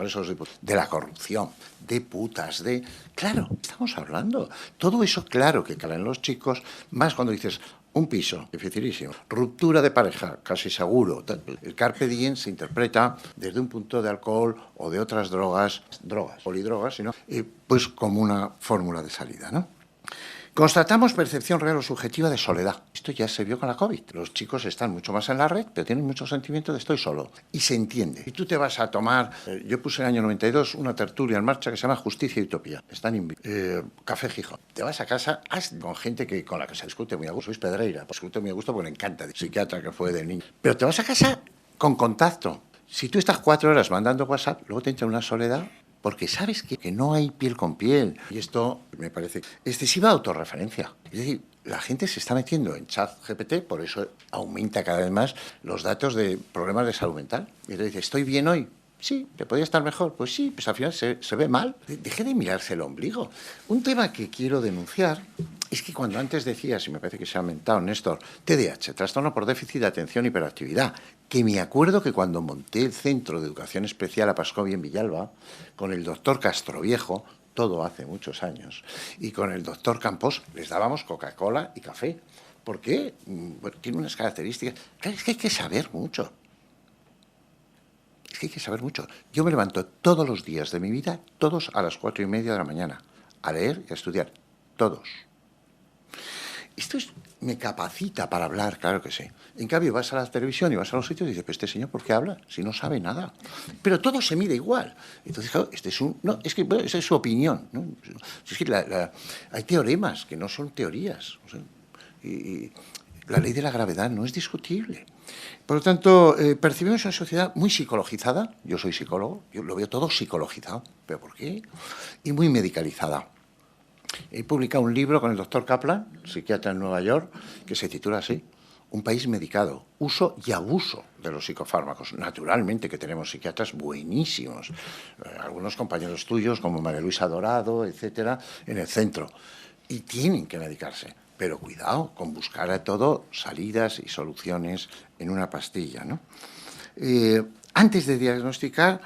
de la corrupción, de putas, de... Claro, estamos hablando. Todo eso, claro, que cala en los chicos, más cuando dices... Un piso, dificilísimo. Ruptura de pareja, casi seguro. El carpe diem se interpreta desde un punto de alcohol o de otras drogas, polidrogas, sino, pues como una fórmula de salida, ¿no? Constatamos percepción real o subjetiva de soledad. Esto ya se vio con la COVID. Los chicos están mucho más en la red, pero tienen mucho sentimiento de estoy solo. Y se entiende. Y tú te vas a tomar... yo puse en el año 92 una tertulia en marcha que se llama Justicia y Utopía. Están Café Gijón. Te vas a casa con gente con la que se discute muy a gusto. Sois Pedreira. Pues discute muy a gusto porque le encanta. El psiquiatra que fue del niño. Pero te vas a casa con contacto. Si tú estás 4 horas mandando WhatsApp, luego te entra una soledad... Porque sabes que no hay piel con piel. Y esto me parece excesiva autorreferencia. Es decir, la gente se está metiendo en ChatGPT, por eso aumenta cada vez más los datos de problemas de salud mental. Y le dice, estoy bien hoy. Sí, ¿te podría estar mejor? Pues sí, pues al final se ve mal. Deje de mirarse el ombligo. Un tema que quiero denunciar es que cuando antes decías, y me parece que se ha mentado, Néstor, TDAH, trastorno por déficit de atención y hiperactividad, que me acuerdo que cuando monté el Centro de Educación Especial a Pascovi en Villalba, con el doctor Castroviejo, todo hace muchos años, y con el doctor Campos, les dábamos Coca-Cola y café. ¿Por qué? Bueno, tiene unas características. Claro, es que hay que saber mucho. Es que hay que saber mucho. Yo me levanto todos los días de mi vida, todos a las 4:30 de la mañana, a leer y a estudiar. Todos. Esto me capacita para hablar, claro que sí. En cambio, vas a la televisión y vas a los sitios y dices, pues este señor, ¿por qué habla? Si no sabe nada. Pero todo se mide igual. Entonces, claro, no, es que bueno, esa es su opinión, ¿no? Es que hay teoremas que no son teorías. O sea, y la ley de la gravedad no es discutible. Por lo tanto, percibimos una sociedad muy psicologizada. Yo soy psicólogo, yo lo veo todo psicologizado. ¿Pero por qué? Y muy medicalizada. He publicado un libro con el doctor Kaplan, psiquiatra en Nueva York, que se titula así, Un país medicado, uso y abuso de los psicofármacos. Naturalmente que tenemos psiquiatras buenísimos, algunos compañeros tuyos como María Luisa Dorado, etcétera, en el centro, y tienen que medicarse. Pero cuidado con buscar a todo salidas y soluciones en una pastilla, ¿no? Antes de diagnosticar,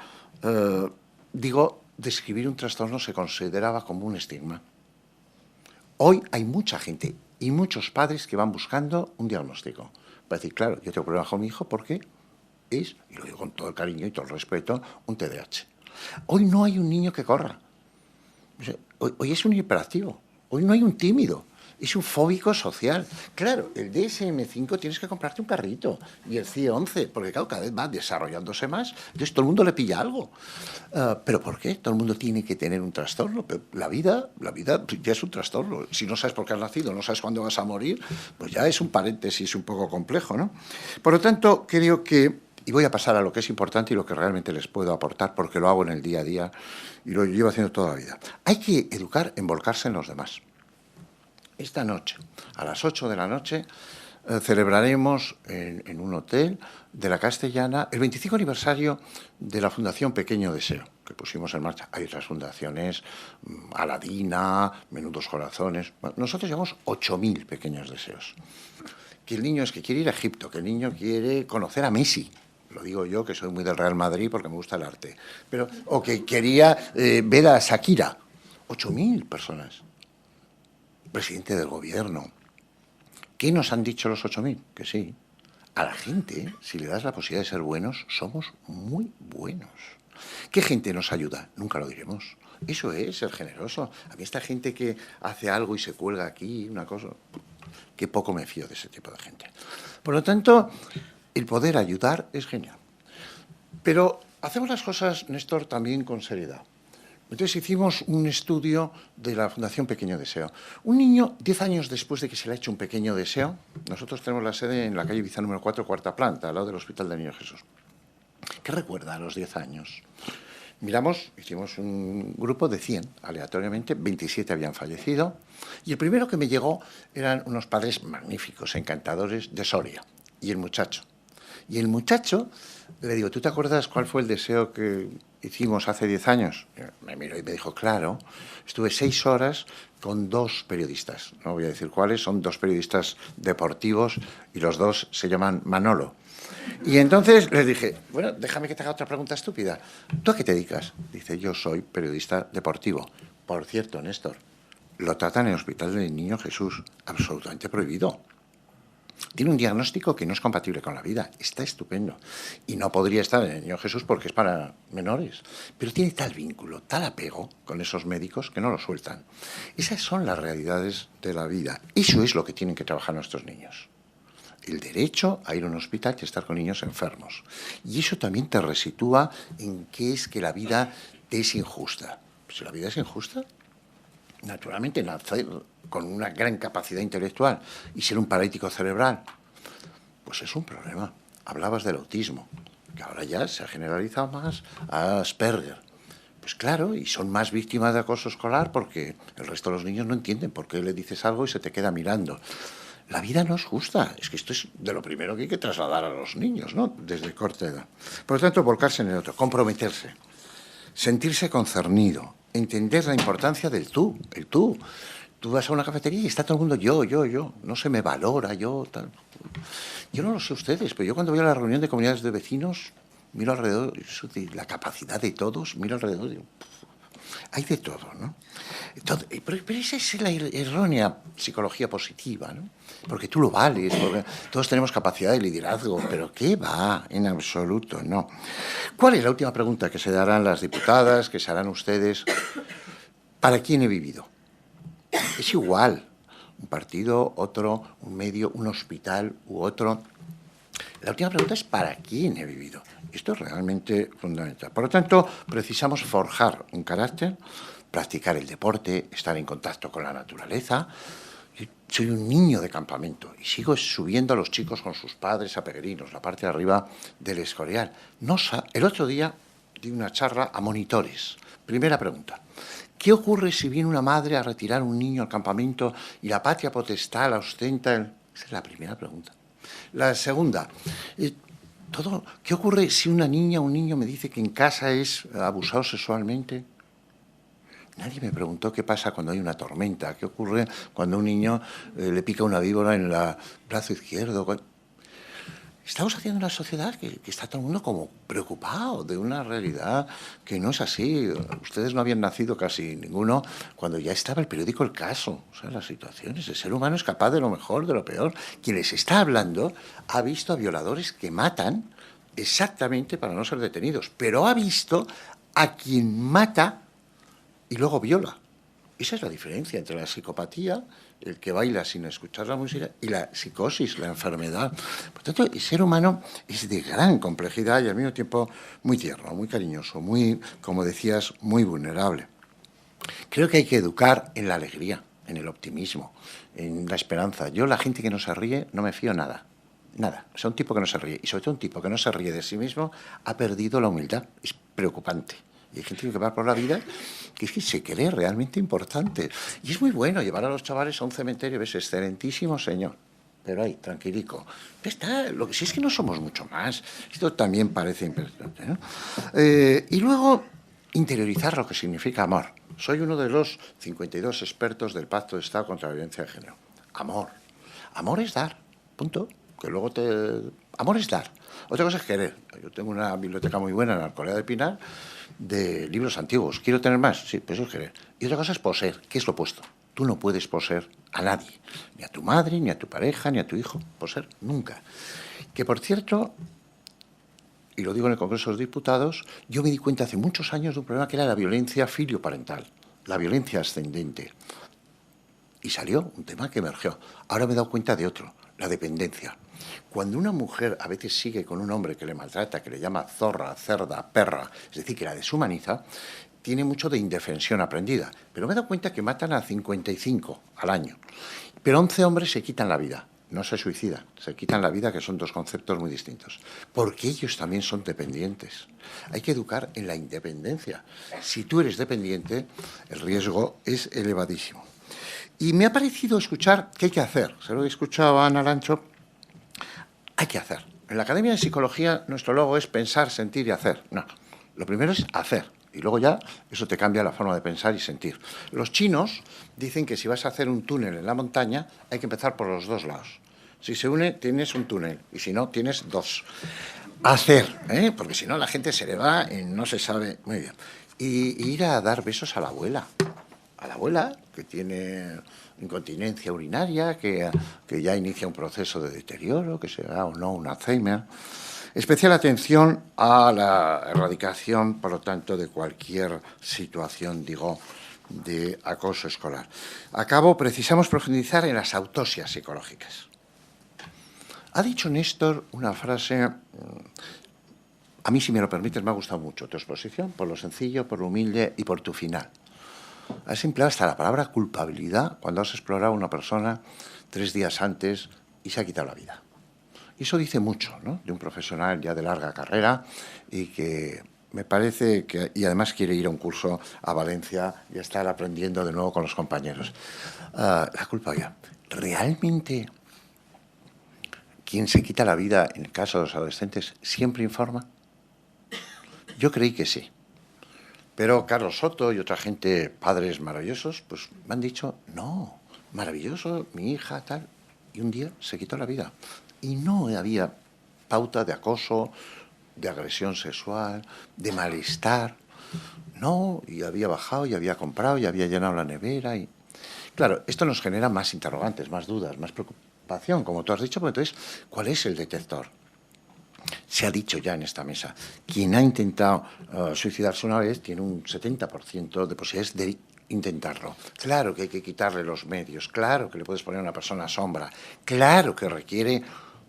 describir un trastorno se consideraba como un estigma. Hoy hay mucha gente y muchos padres que van buscando un diagnóstico. Para decir, claro, yo tengo problemas con mi hijo porque es, y lo digo con todo el cariño y todo el respeto, un TDAH. Hoy no hay un niño que corra. O sea, hoy es un hiperactivo. Hoy no hay un tímido. Es un fóbico social. Claro, el DSM-5 tienes que comprarte un carrito y el CIE-11, porque claro, cada vez va desarrollándose más. Entonces todo el mundo le pilla algo. ¿Pero por qué? Todo el mundo tiene que tener un trastorno. Pero la vida ya es un trastorno. Si no sabes por qué has nacido, no sabes cuándo vas a morir, pues ya es un paréntesis un poco complejo, ¿no? Por lo tanto, creo que, y voy a pasar a lo que es importante y lo que realmente les puedo aportar, porque lo hago en el día a día y lo llevo haciendo toda la vida. Hay que educar en volcarse en los demás. Esta noche, a las 8 de la noche, celebraremos en un hotel de la Castellana el 25 aniversario de la Fundación Pequeño Deseo, que pusimos en marcha. Hay otras fundaciones, Aladina, Menudos Corazones. Bueno, nosotros llevamos 8.000 pequeños deseos. Que el niño es que quiere ir a Egipto, que el niño quiere conocer a Messi. Lo digo yo, que soy muy del Real Madrid porque me gusta el arte. O que quería ver a Shakira. 8.000 personas. Presidente del gobierno. ¿Qué nos han dicho los 8.000? Que sí. A la gente, si le das la posibilidad de ser buenos, somos muy buenos. ¿Qué gente nos ayuda? Nunca lo diremos. Eso es ser generoso. A mí esta gente que hace algo y se cuelga aquí, una cosa... Qué poco me fío de ese tipo de gente. Por lo tanto, el poder ayudar es genial. Pero hacemos las cosas, Néstor, también con seriedad. Entonces hicimos un estudio de la Fundación Pequeño Deseo. Un niño, 10 años después de que se le ha hecho un pequeño deseo, nosotros tenemos la sede en la calle Ibiza número 4, cuarta planta, al lado del Hospital del Niño Jesús. ¿Qué recuerda a los 10 años? Miramos, hicimos un grupo de 100, aleatoriamente, 27 habían fallecido, y el primero que me llegó eran unos padres magníficos, encantadores, de Soria, y el muchacho. Y el muchacho, le digo, ¿tú te acuerdas cuál fue el deseo que hicimos hace 10 años? Me miró y me dijo, claro, estuve 6 horas con 2 periodistas, no voy a decir cuáles, son 2 periodistas deportivos y los 2 se llaman Manolo. Y entonces les dije, bueno, déjame que te haga otra pregunta estúpida. ¿Tú a qué te dedicas? Dice, yo soy periodista deportivo. Por cierto, Néstor, lo tratan en el Hospital del Niño Jesús, absolutamente prohibido. Tiene un diagnóstico que no es compatible con la vida. Está estupendo. Y no podría estar en el Niño Jesús porque es para menores. Pero tiene tal vínculo, tal apego con esos médicos que no lo sueltan. Esas son las realidades de la vida. Eso es lo que tienen que trabajar nuestros niños. El derecho a ir a un hospital y estar con niños enfermos. Y eso también te resitúa en qué es que la vida te es injusta. Pues si la vida es injusta, naturalmente nacer con una gran capacidad intelectual y ser un paralítico cerebral, pues es un problema. Hablabas del autismo, que ahora ya se ha generalizado más a Asperger. Pues claro, y son más víctimas de acoso escolar porque el resto de los niños no entienden por qué le dices algo y se te queda mirando. La vida no es justa. Es que esto es de lo primero que hay que trasladar a los niños, ¿no? Desde corta edad. Por lo tanto, volcarse en el otro, comprometerse, sentirse concernido, entender la importancia del tú, el tú. Tú vas a una cafetería y está todo el mundo yo. No se me valora, yo, tal. Yo no lo sé ustedes, pero yo cuando voy a la reunión de comunidades de vecinos, miro alrededor, la capacidad de todos, miro alrededor y digo, hay de todo, ¿no? Pero esa es la errónea psicología positiva, ¿no? Porque tú lo vales, porque todos tenemos capacidad de liderazgo, pero ¿qué va? En absoluto, no. ¿Cuál es la última pregunta que se darán las diputadas, que se harán ustedes? ¿Para quién he vivido? Es igual, un partido, otro, un medio, un hospital u otro. La última pregunta es ¿para quién he vivido? Esto es realmente fundamental. Por lo tanto, precisamos forjar un carácter, practicar el deporte, estar en contacto con la naturaleza. Yo soy un niño de campamento y sigo subiendo a los chicos con sus padres a Peregrinos, la parte de arriba del Escorial. El otro día di una charla a monitores. Primera pregunta. ¿Qué ocurre si viene una madre a retirar un niño al campamento y la patria potestad la ostenta? Esa es la primera pregunta. La segunda, ¿qué ocurre si una niña o un niño me dice que en casa es abusado sexualmente? Nadie me preguntó qué pasa cuando hay una tormenta, qué ocurre cuando a un niño le pica una víbora en el brazo izquierdo. Estamos haciendo una sociedad que está todo el mundo como preocupado de una realidad que no es así. Ustedes no habían nacido casi ninguno cuando ya estaba el periódico El Caso. O sea, las situaciones. El ser humano es capaz de lo mejor, de lo peor. Quien les está hablando ha visto a violadores que matan exactamente para no ser detenidos, pero ha visto a quien mata y luego viola. Esa es la diferencia entre la psicopatía, el que baila sin escuchar la música, y la psicosis, la enfermedad. Por tanto, el ser humano es de gran complejidad y al mismo tiempo muy tierno, muy cariñoso, muy, como decías, muy vulnerable. Creo que hay que educar en la alegría, en el optimismo, en la esperanza. Yo, la gente que no se ríe, no me fío nada. Nada. O sea, un tipo que no se ríe, y sobre todo un tipo que no se ríe de sí mismo, ha perdido la humildad. Es preocupante. Y hay gente que va por la vida que es que se cree realmente importante. Y es muy bueno llevar a los chavales a un cementerio, ves, excelentísimo señor, pero ahí, tranquilico. Está, si es que no somos mucho más. Esto también parece importante, ¿no? Y luego, interiorizar lo que significa amor. Soy uno de los 52 expertos del Pacto de Estado contra la Violencia de Género. Amor. Amor es dar, punto. Que luego Amor es dar. Otra cosa es querer. Yo tengo una biblioteca muy buena en Alcolea de Pinar de libros antiguos. ¿Quiero tener más? Sí, pues eso es querer. Y otra cosa es poseer, que es lo opuesto. Tú no puedes poseer a nadie, ni a tu madre, ni a tu pareja, ni a tu hijo. Poseer nunca. Que, por cierto, y lo digo en el Congreso de los Diputados, yo me di cuenta hace muchos años de un problema que era la violencia filioparental, la violencia ascendente. Y salió un tema que emergió. Ahora me he dado cuenta de otro, la dependencia. Cuando una mujer a veces sigue con un hombre que le maltrata, que le llama zorra, cerda, perra, es decir, que la deshumaniza, tiene mucho de indefensión aprendida. Pero me he dado cuenta que matan a 55 al año. Pero 11 hombres se quitan la vida. No se suicidan, se quitan la vida, que son dos conceptos muy distintos. Porque ellos también son dependientes. Hay que educar en la independencia. Si tú eres dependiente, el riesgo es elevadísimo. Y me ha parecido escuchar qué hay que hacer. Se lo he escuchado a Ana Lancho. Hay que hacer. En la Academia de Psicología nuestro logo es pensar, sentir y hacer. No, lo primero es hacer. Y luego ya eso te cambia la forma de pensar y sentir. Los chinos dicen que si vas a hacer un túnel en la montaña hay que empezar por los dos lados. Si se une tienes un túnel y si no tienes dos. Hacer, porque si no la gente se le va y no se sabe muy bien. Y ir a dar besos a la abuela. A la abuela que tiene incontinencia urinaria, que ya inicia un proceso de deterioro, que será o no un Alzheimer. Especial atención a la erradicación, por lo tanto, de cualquier situación, digo, de acoso escolar. Acabo, precisamos profundizar en las autopsias psicológicas. Ha dicho Néstor una frase, a mí, si me lo permites, me ha gustado mucho tu exposición, por lo sencillo, por lo humilde y por tu final. Has empleado hasta la palabra culpabilidad cuando has explorado a una persona 3 días antes y se ha quitado la vida. Y eso dice mucho, ¿no?, de un profesional ya de larga carrera y que me parece que, y además quiere ir a un curso a Valencia y estar aprendiendo de nuevo con los compañeros. La culpabilidad. ¿Realmente quien se quita la vida, en el caso de los adolescentes, siempre informa? Yo creí que sí. Pero Carlos Soto y otra gente, padres maravillosos, pues me han dicho, no, maravilloso, mi hija, tal. Y un día se quitó la vida. Y no había pauta de acoso, de agresión sexual, de malestar. No, y había bajado, y había comprado, y había llenado la nevera. Y claro, esto nos genera más interrogantes, más dudas, más preocupación, como tú has dicho, porque entonces, ¿cuál es el detector? Se ha dicho ya en esta mesa, quien ha intentado suicidarse una vez tiene un 70% de posibilidades de intentarlo. Claro que hay que quitarle los medios, claro que le puedes poner a una persona sombra, claro que requiere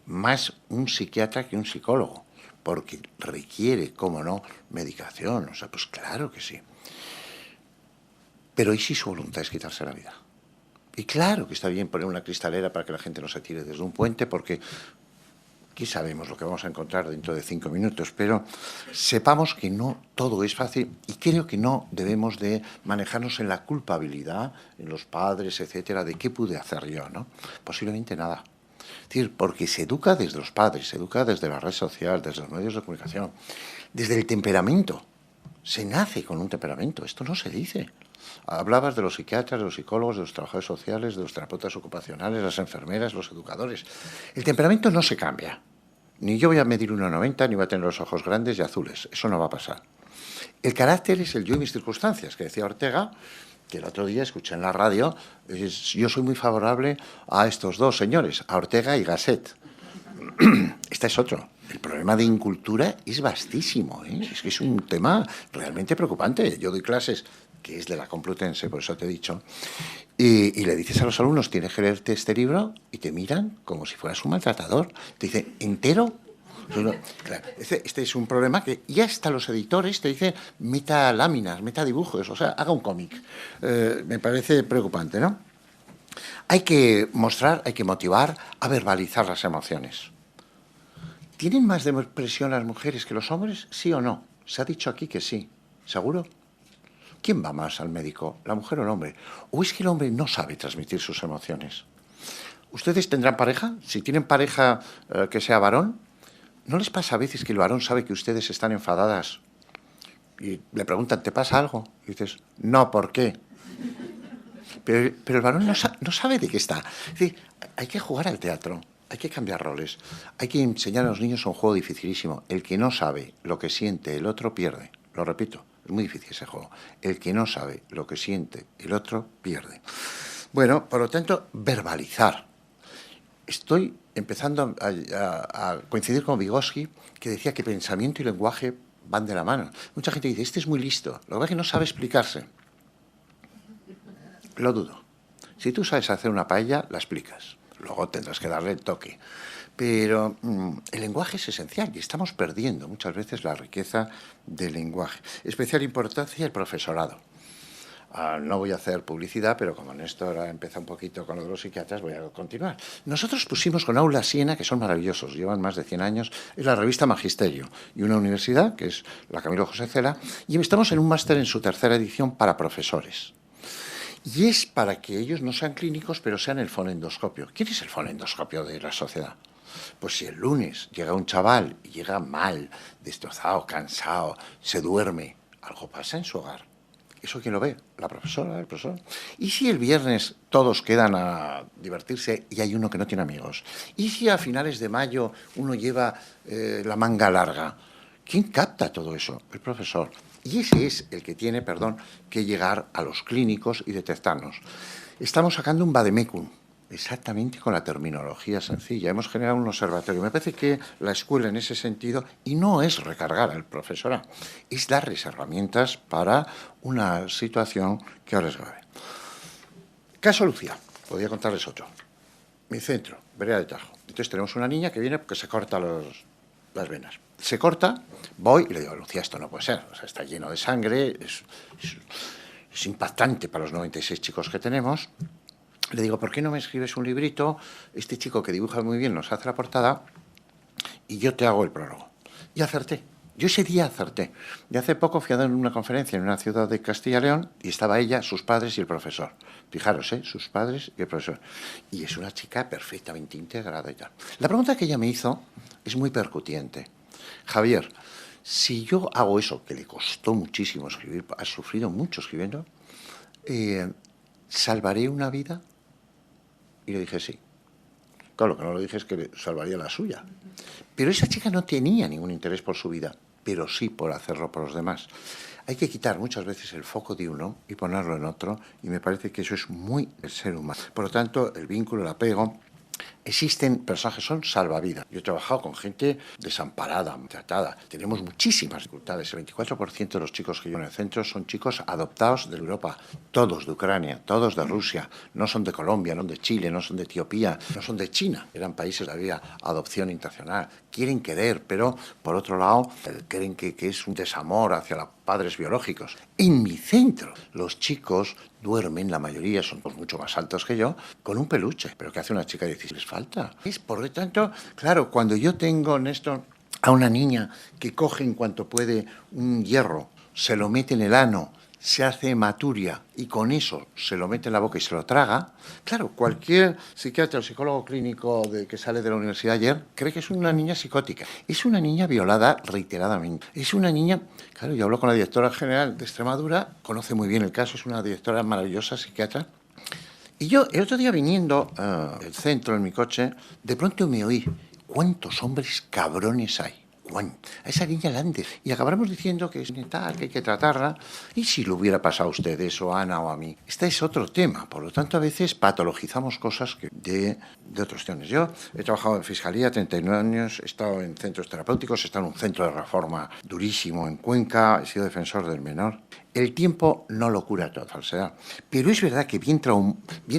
más un psiquiatra que un psicólogo, porque requiere, cómo no, medicación, o sea, pues claro que sí. Pero ¿y si su voluntad es quitarse la vida? Y claro que está bien poner una cristalera para que la gente no se tire desde un puente, porque aquí sabemos lo que vamos a encontrar dentro de 5 minutos, pero sepamos que no todo es fácil y creo que no debemos de manejarnos en la culpabilidad, en los padres, etcétera, de qué pude hacer yo, ¿no? Posiblemente nada. Es decir, porque se educa desde los padres, se educa desde la red social, desde los medios de comunicación, desde el temperamento. Se nace con un temperamento, esto no se dice. Hablabas de los psiquiatras, de los psicólogos, de los trabajadores sociales, de los terapeutas ocupacionales, las enfermeras, los educadores. El temperamento no se cambia. Ni yo voy a medir 1,90 ni voy a tener los ojos grandes y azules. Eso no va a pasar. El carácter es el yo y mis circunstancias, que decía Ortega, que el otro día escuché en la radio. Yo soy muy favorable a estos dos señores, a Ortega y Gasset. Este es otro. El problema de incultura es vastísimo, ¿eh? Es que es un tema realmente preocupante. Yo doy clases, que es de la Complutense, por eso te he dicho, y le dices a los alumnos, tienes que leerte este libro, y te miran como si fueras un maltratador. Te dicen, ¿entero? Claro, este es un problema que ya hasta los editores te dicen, meta láminas, meta dibujos, o sea, haga un cómic. Me parece preocupante, ¿no? Hay que mostrar, hay que motivar, a verbalizar las emociones. ¿Tienen más depresión las mujeres que los hombres? ¿Sí o no? Se ha dicho aquí que sí. ¿Seguro? ¿Quién va más al médico, la mujer o el hombre? ¿O es que el hombre no sabe transmitir sus emociones? ¿Ustedes tendrán pareja? Si tienen pareja que sea varón, ¿no les pasa a veces que el varón sabe que ustedes están enfadadas y le preguntan, ¿te pasa algo? Y dices, no, ¿por qué? Pero el varón no sabe de qué está. Es decir, hay que jugar al teatro. Hay que cambiar roles. Hay que enseñar a los niños un juego dificilísimo. El que no sabe lo que siente el otro pierde. Lo repito, es muy difícil ese juego. El que no sabe lo que siente el otro pierde. Bueno, por lo tanto, verbalizar. Estoy empezando a coincidir con Vygotsky, que decía que pensamiento y lenguaje van de la mano. Mucha gente dice, este es muy listo. Lo que pasa es que no sabe explicarse. Lo dudo. Si tú sabes hacer una paella, la explicas. Luego tendrás que darle el toque. Pero el lenguaje es esencial y estamos perdiendo muchas veces la riqueza del lenguaje. Especial importancia el profesorado. No voy a hacer publicidad, pero como Néstor ha empezado un poquito con lo de los psiquiatras, voy a continuar. Nosotros pusimos con Aula Siena, que son maravillosos, llevan más de 100 años, es la revista Magisterio, y una universidad, que es la Camilo José Cela, y estamos en un máster en su 3ª edición para profesores. Y es para que ellos no sean clínicos, pero sean el fonendoscopio. ¿Quién es el fonendoscopio de la sociedad? Pues si el lunes llega un chaval y llega mal, destrozado, cansado, se duerme, algo pasa en su hogar. ¿Eso quién lo ve? La profesora, el profesor. ¿Y si el viernes todos quedan a divertirse y hay uno que no tiene amigos? ¿Y si a finales de mayo uno lleva la manga larga? ¿Quién capta todo eso? El profesor. Y ese es el que tiene, que llegar a los clínicos y detectarnos. Estamos sacando un vademecum, exactamente con la terminología sencilla. Hemos generado un observatorio. Me parece que la escuela en ese sentido, y no es recargar al profesorado, es darles herramientas para una situación que ahora es grave. Caso Lucía, podría contarles otro. Mi centro, Vereda de Tajo. Entonces tenemos una niña que viene porque se corta las venas. Se corta, voy y le digo, Lucía, esto no puede ser. O sea, está lleno de sangre, es impactante para los 96 chicos que tenemos. Le digo, ¿por qué no me escribes un librito? Este chico que dibuja muy bien nos hace la portada y yo te hago el prólogo. Y acerté. Yo ese día acerté. Y hace poco fui a dar una conferencia en una ciudad de Castilla y León y estaba ella, sus padres y el profesor. Fijaros, sus padres y el profesor. Y es una chica perfectamente integrada y tal. La pregunta que ella me hizo es muy percutiente. Javier, si yo hago eso, que le costó muchísimo escribir, ha sufrido mucho escribiendo, ¿salvaré una vida? Y le dije sí. Claro, lo que no le dije es que salvaría la suya. Pero esa chica no tenía ningún interés por su vida, pero sí por hacerlo por los demás. Hay que quitar muchas veces el foco de uno y ponerlo en otro, y me parece que eso es muy el ser humano. Por lo tanto, el vínculo, el apego... Existen personajes, son salvavidas. Yo he trabajado con gente desamparada, maltratada. Tenemos muchísimas dificultades. El 24% de los chicos que llevan en el centro son chicos adoptados de Europa. Todos de Ucrania, todos de Rusia. No son de Colombia, no de Chile, no son de Etiopía, no son de China. Eran países de había adopción internacional. Quieren querer, pero por otro lado creen que es un desamor hacia los padres biológicos. En mi centro, los chicos duermen, la mayoría son mucho más altos que yo, con un peluche. ¿Pero qué hace una chica de 16? Les falta. Es por lo tanto, claro, cuando yo tengo, Néstor, a una niña que coge en cuanto puede un hierro, se lo mete en el ano, se hace hematuria y con eso se lo mete en la boca y se lo traga, claro, cualquier psiquiatra o psicólogo clínico que sale de la universidad ayer cree que es una niña psicótica. Es una niña violada reiteradamente. Es una niña... Claro, yo hablo con la directora general de Extremadura, conoce muy bien el caso, es una directora maravillosa, psiquiatra. Y yo, el otro día viniendo del centro en mi coche, de pronto me oí, ¿cuántos hombres cabrones hay? A esa niña la antes. Y acabaremos diciendo que es tal, que hay que tratarla. ¿Y si lo hubiera pasado a ustedes, o a Ana, o a mí? Este es otro tema. Por lo tanto, a veces patologizamos cosas de otros temas. Yo he trabajado en Fiscalía 39 años, he estado en centros terapéuticos, he estado en un centro de reforma durísimo en Cuenca, he sido defensor del menor. El tiempo no lo cura toda falsedad. Pero es verdad que bien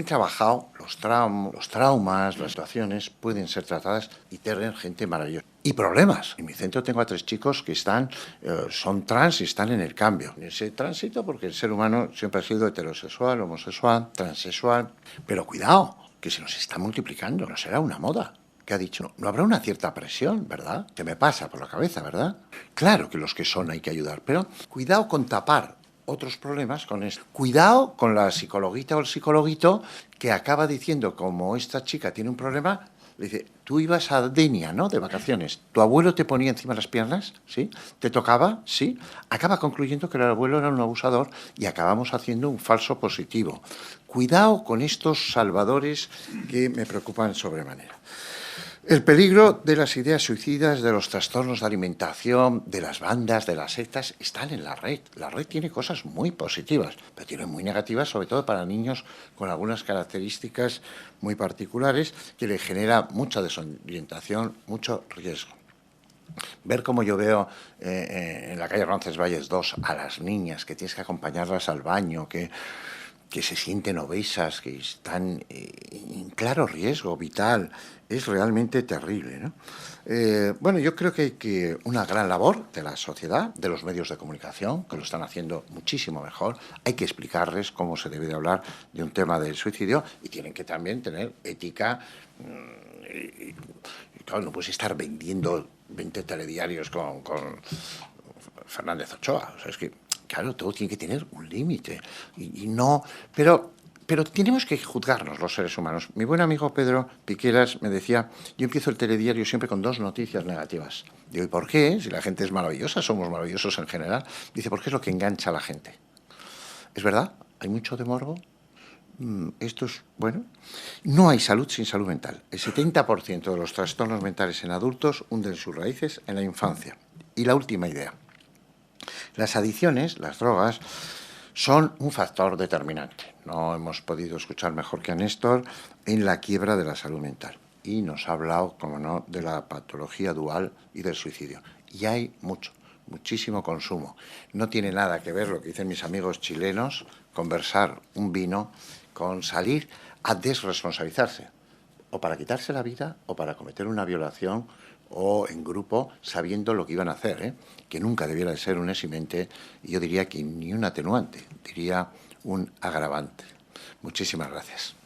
trabajado, los traumas, las situaciones pueden ser tratadas y tener gente maravillosa. Y problemas. En mi centro tengo a 3 chicos que son trans y están en el cambio. En ese tránsito, porque el ser humano siempre ha sido heterosexual, homosexual, transexual. Pero cuidado, que se nos está multiplicando. No será una moda. Que ha dicho, no habrá una cierta presión, ¿verdad? Que me pasa por la cabeza, ¿verdad? Claro que los que son hay que ayudar, pero cuidado con tapar otros problemas con esto. Cuidado con la psicologuita o el psicologuito que acaba diciendo, como esta chica tiene un problema, le dice, tú ibas a Denia, ¿no?, de vacaciones. ¿Tu abuelo te ponía encima las piernas? ¿Sí? ¿Te tocaba? Sí. Acaba concluyendo que el abuelo era un abusador y acabamos haciendo un falso positivo. Cuidado con estos salvadores que me preocupan sobremanera. El peligro de las ideas suicidas, de los trastornos de alimentación, de las bandas, de las sectas, están en la red. La red tiene cosas muy positivas, pero tiene muy negativas, sobre todo para niños con algunas características muy particulares que le genera mucha desorientación, mucho riesgo. Ver como yo veo en la calle Roncesvalles 2 a las niñas que tienes que acompañarlas al baño, que se sienten obesas, que están en claro riesgo vital, es realmente terrible, ¿no? Bueno, yo creo que hay una gran labor de la sociedad, de los medios de comunicación, que lo están haciendo muchísimo mejor. Hay que explicarles cómo se debe de hablar de un tema del suicidio y tienen que también tener ética. Y claro, no puedes estar vendiendo 20 telediarios con Fernández Ochoa. O sea, es que claro, todo tiene que tener un límite. Y no... Pero tenemos que juzgarnos los seres humanos. Mi buen amigo Pedro Piqueras me decía, yo empiezo el telediario siempre con 2 noticias negativas. Digo, ¿y por qué? Si la gente es maravillosa, somos maravillosos en general. Dice, porque es lo que engancha a la gente. ¿Es verdad? ¿Hay mucho de morbo? Esto es, bueno, no hay salud sin salud mental. El 70% de los trastornos mentales en adultos hunden sus raíces en la infancia. Y la última idea. Las adicciones, las drogas, son un factor determinante. No hemos podido escuchar mejor que a Néstor en la quiebra de la salud mental. Y nos ha hablado, como no, de la patología dual y del suicidio. Y hay muchísimo consumo. No tiene nada que ver lo que dicen mis amigos chilenos, conversar un vino, con salir a desresponsabilizarse. O para quitarse la vida, o para cometer una violación, o en grupo, sabiendo lo que iban a hacer, que nunca debiera de ser un eximente, y yo diría que ni un atenuante, diría un agravante. Muchísimas gracias.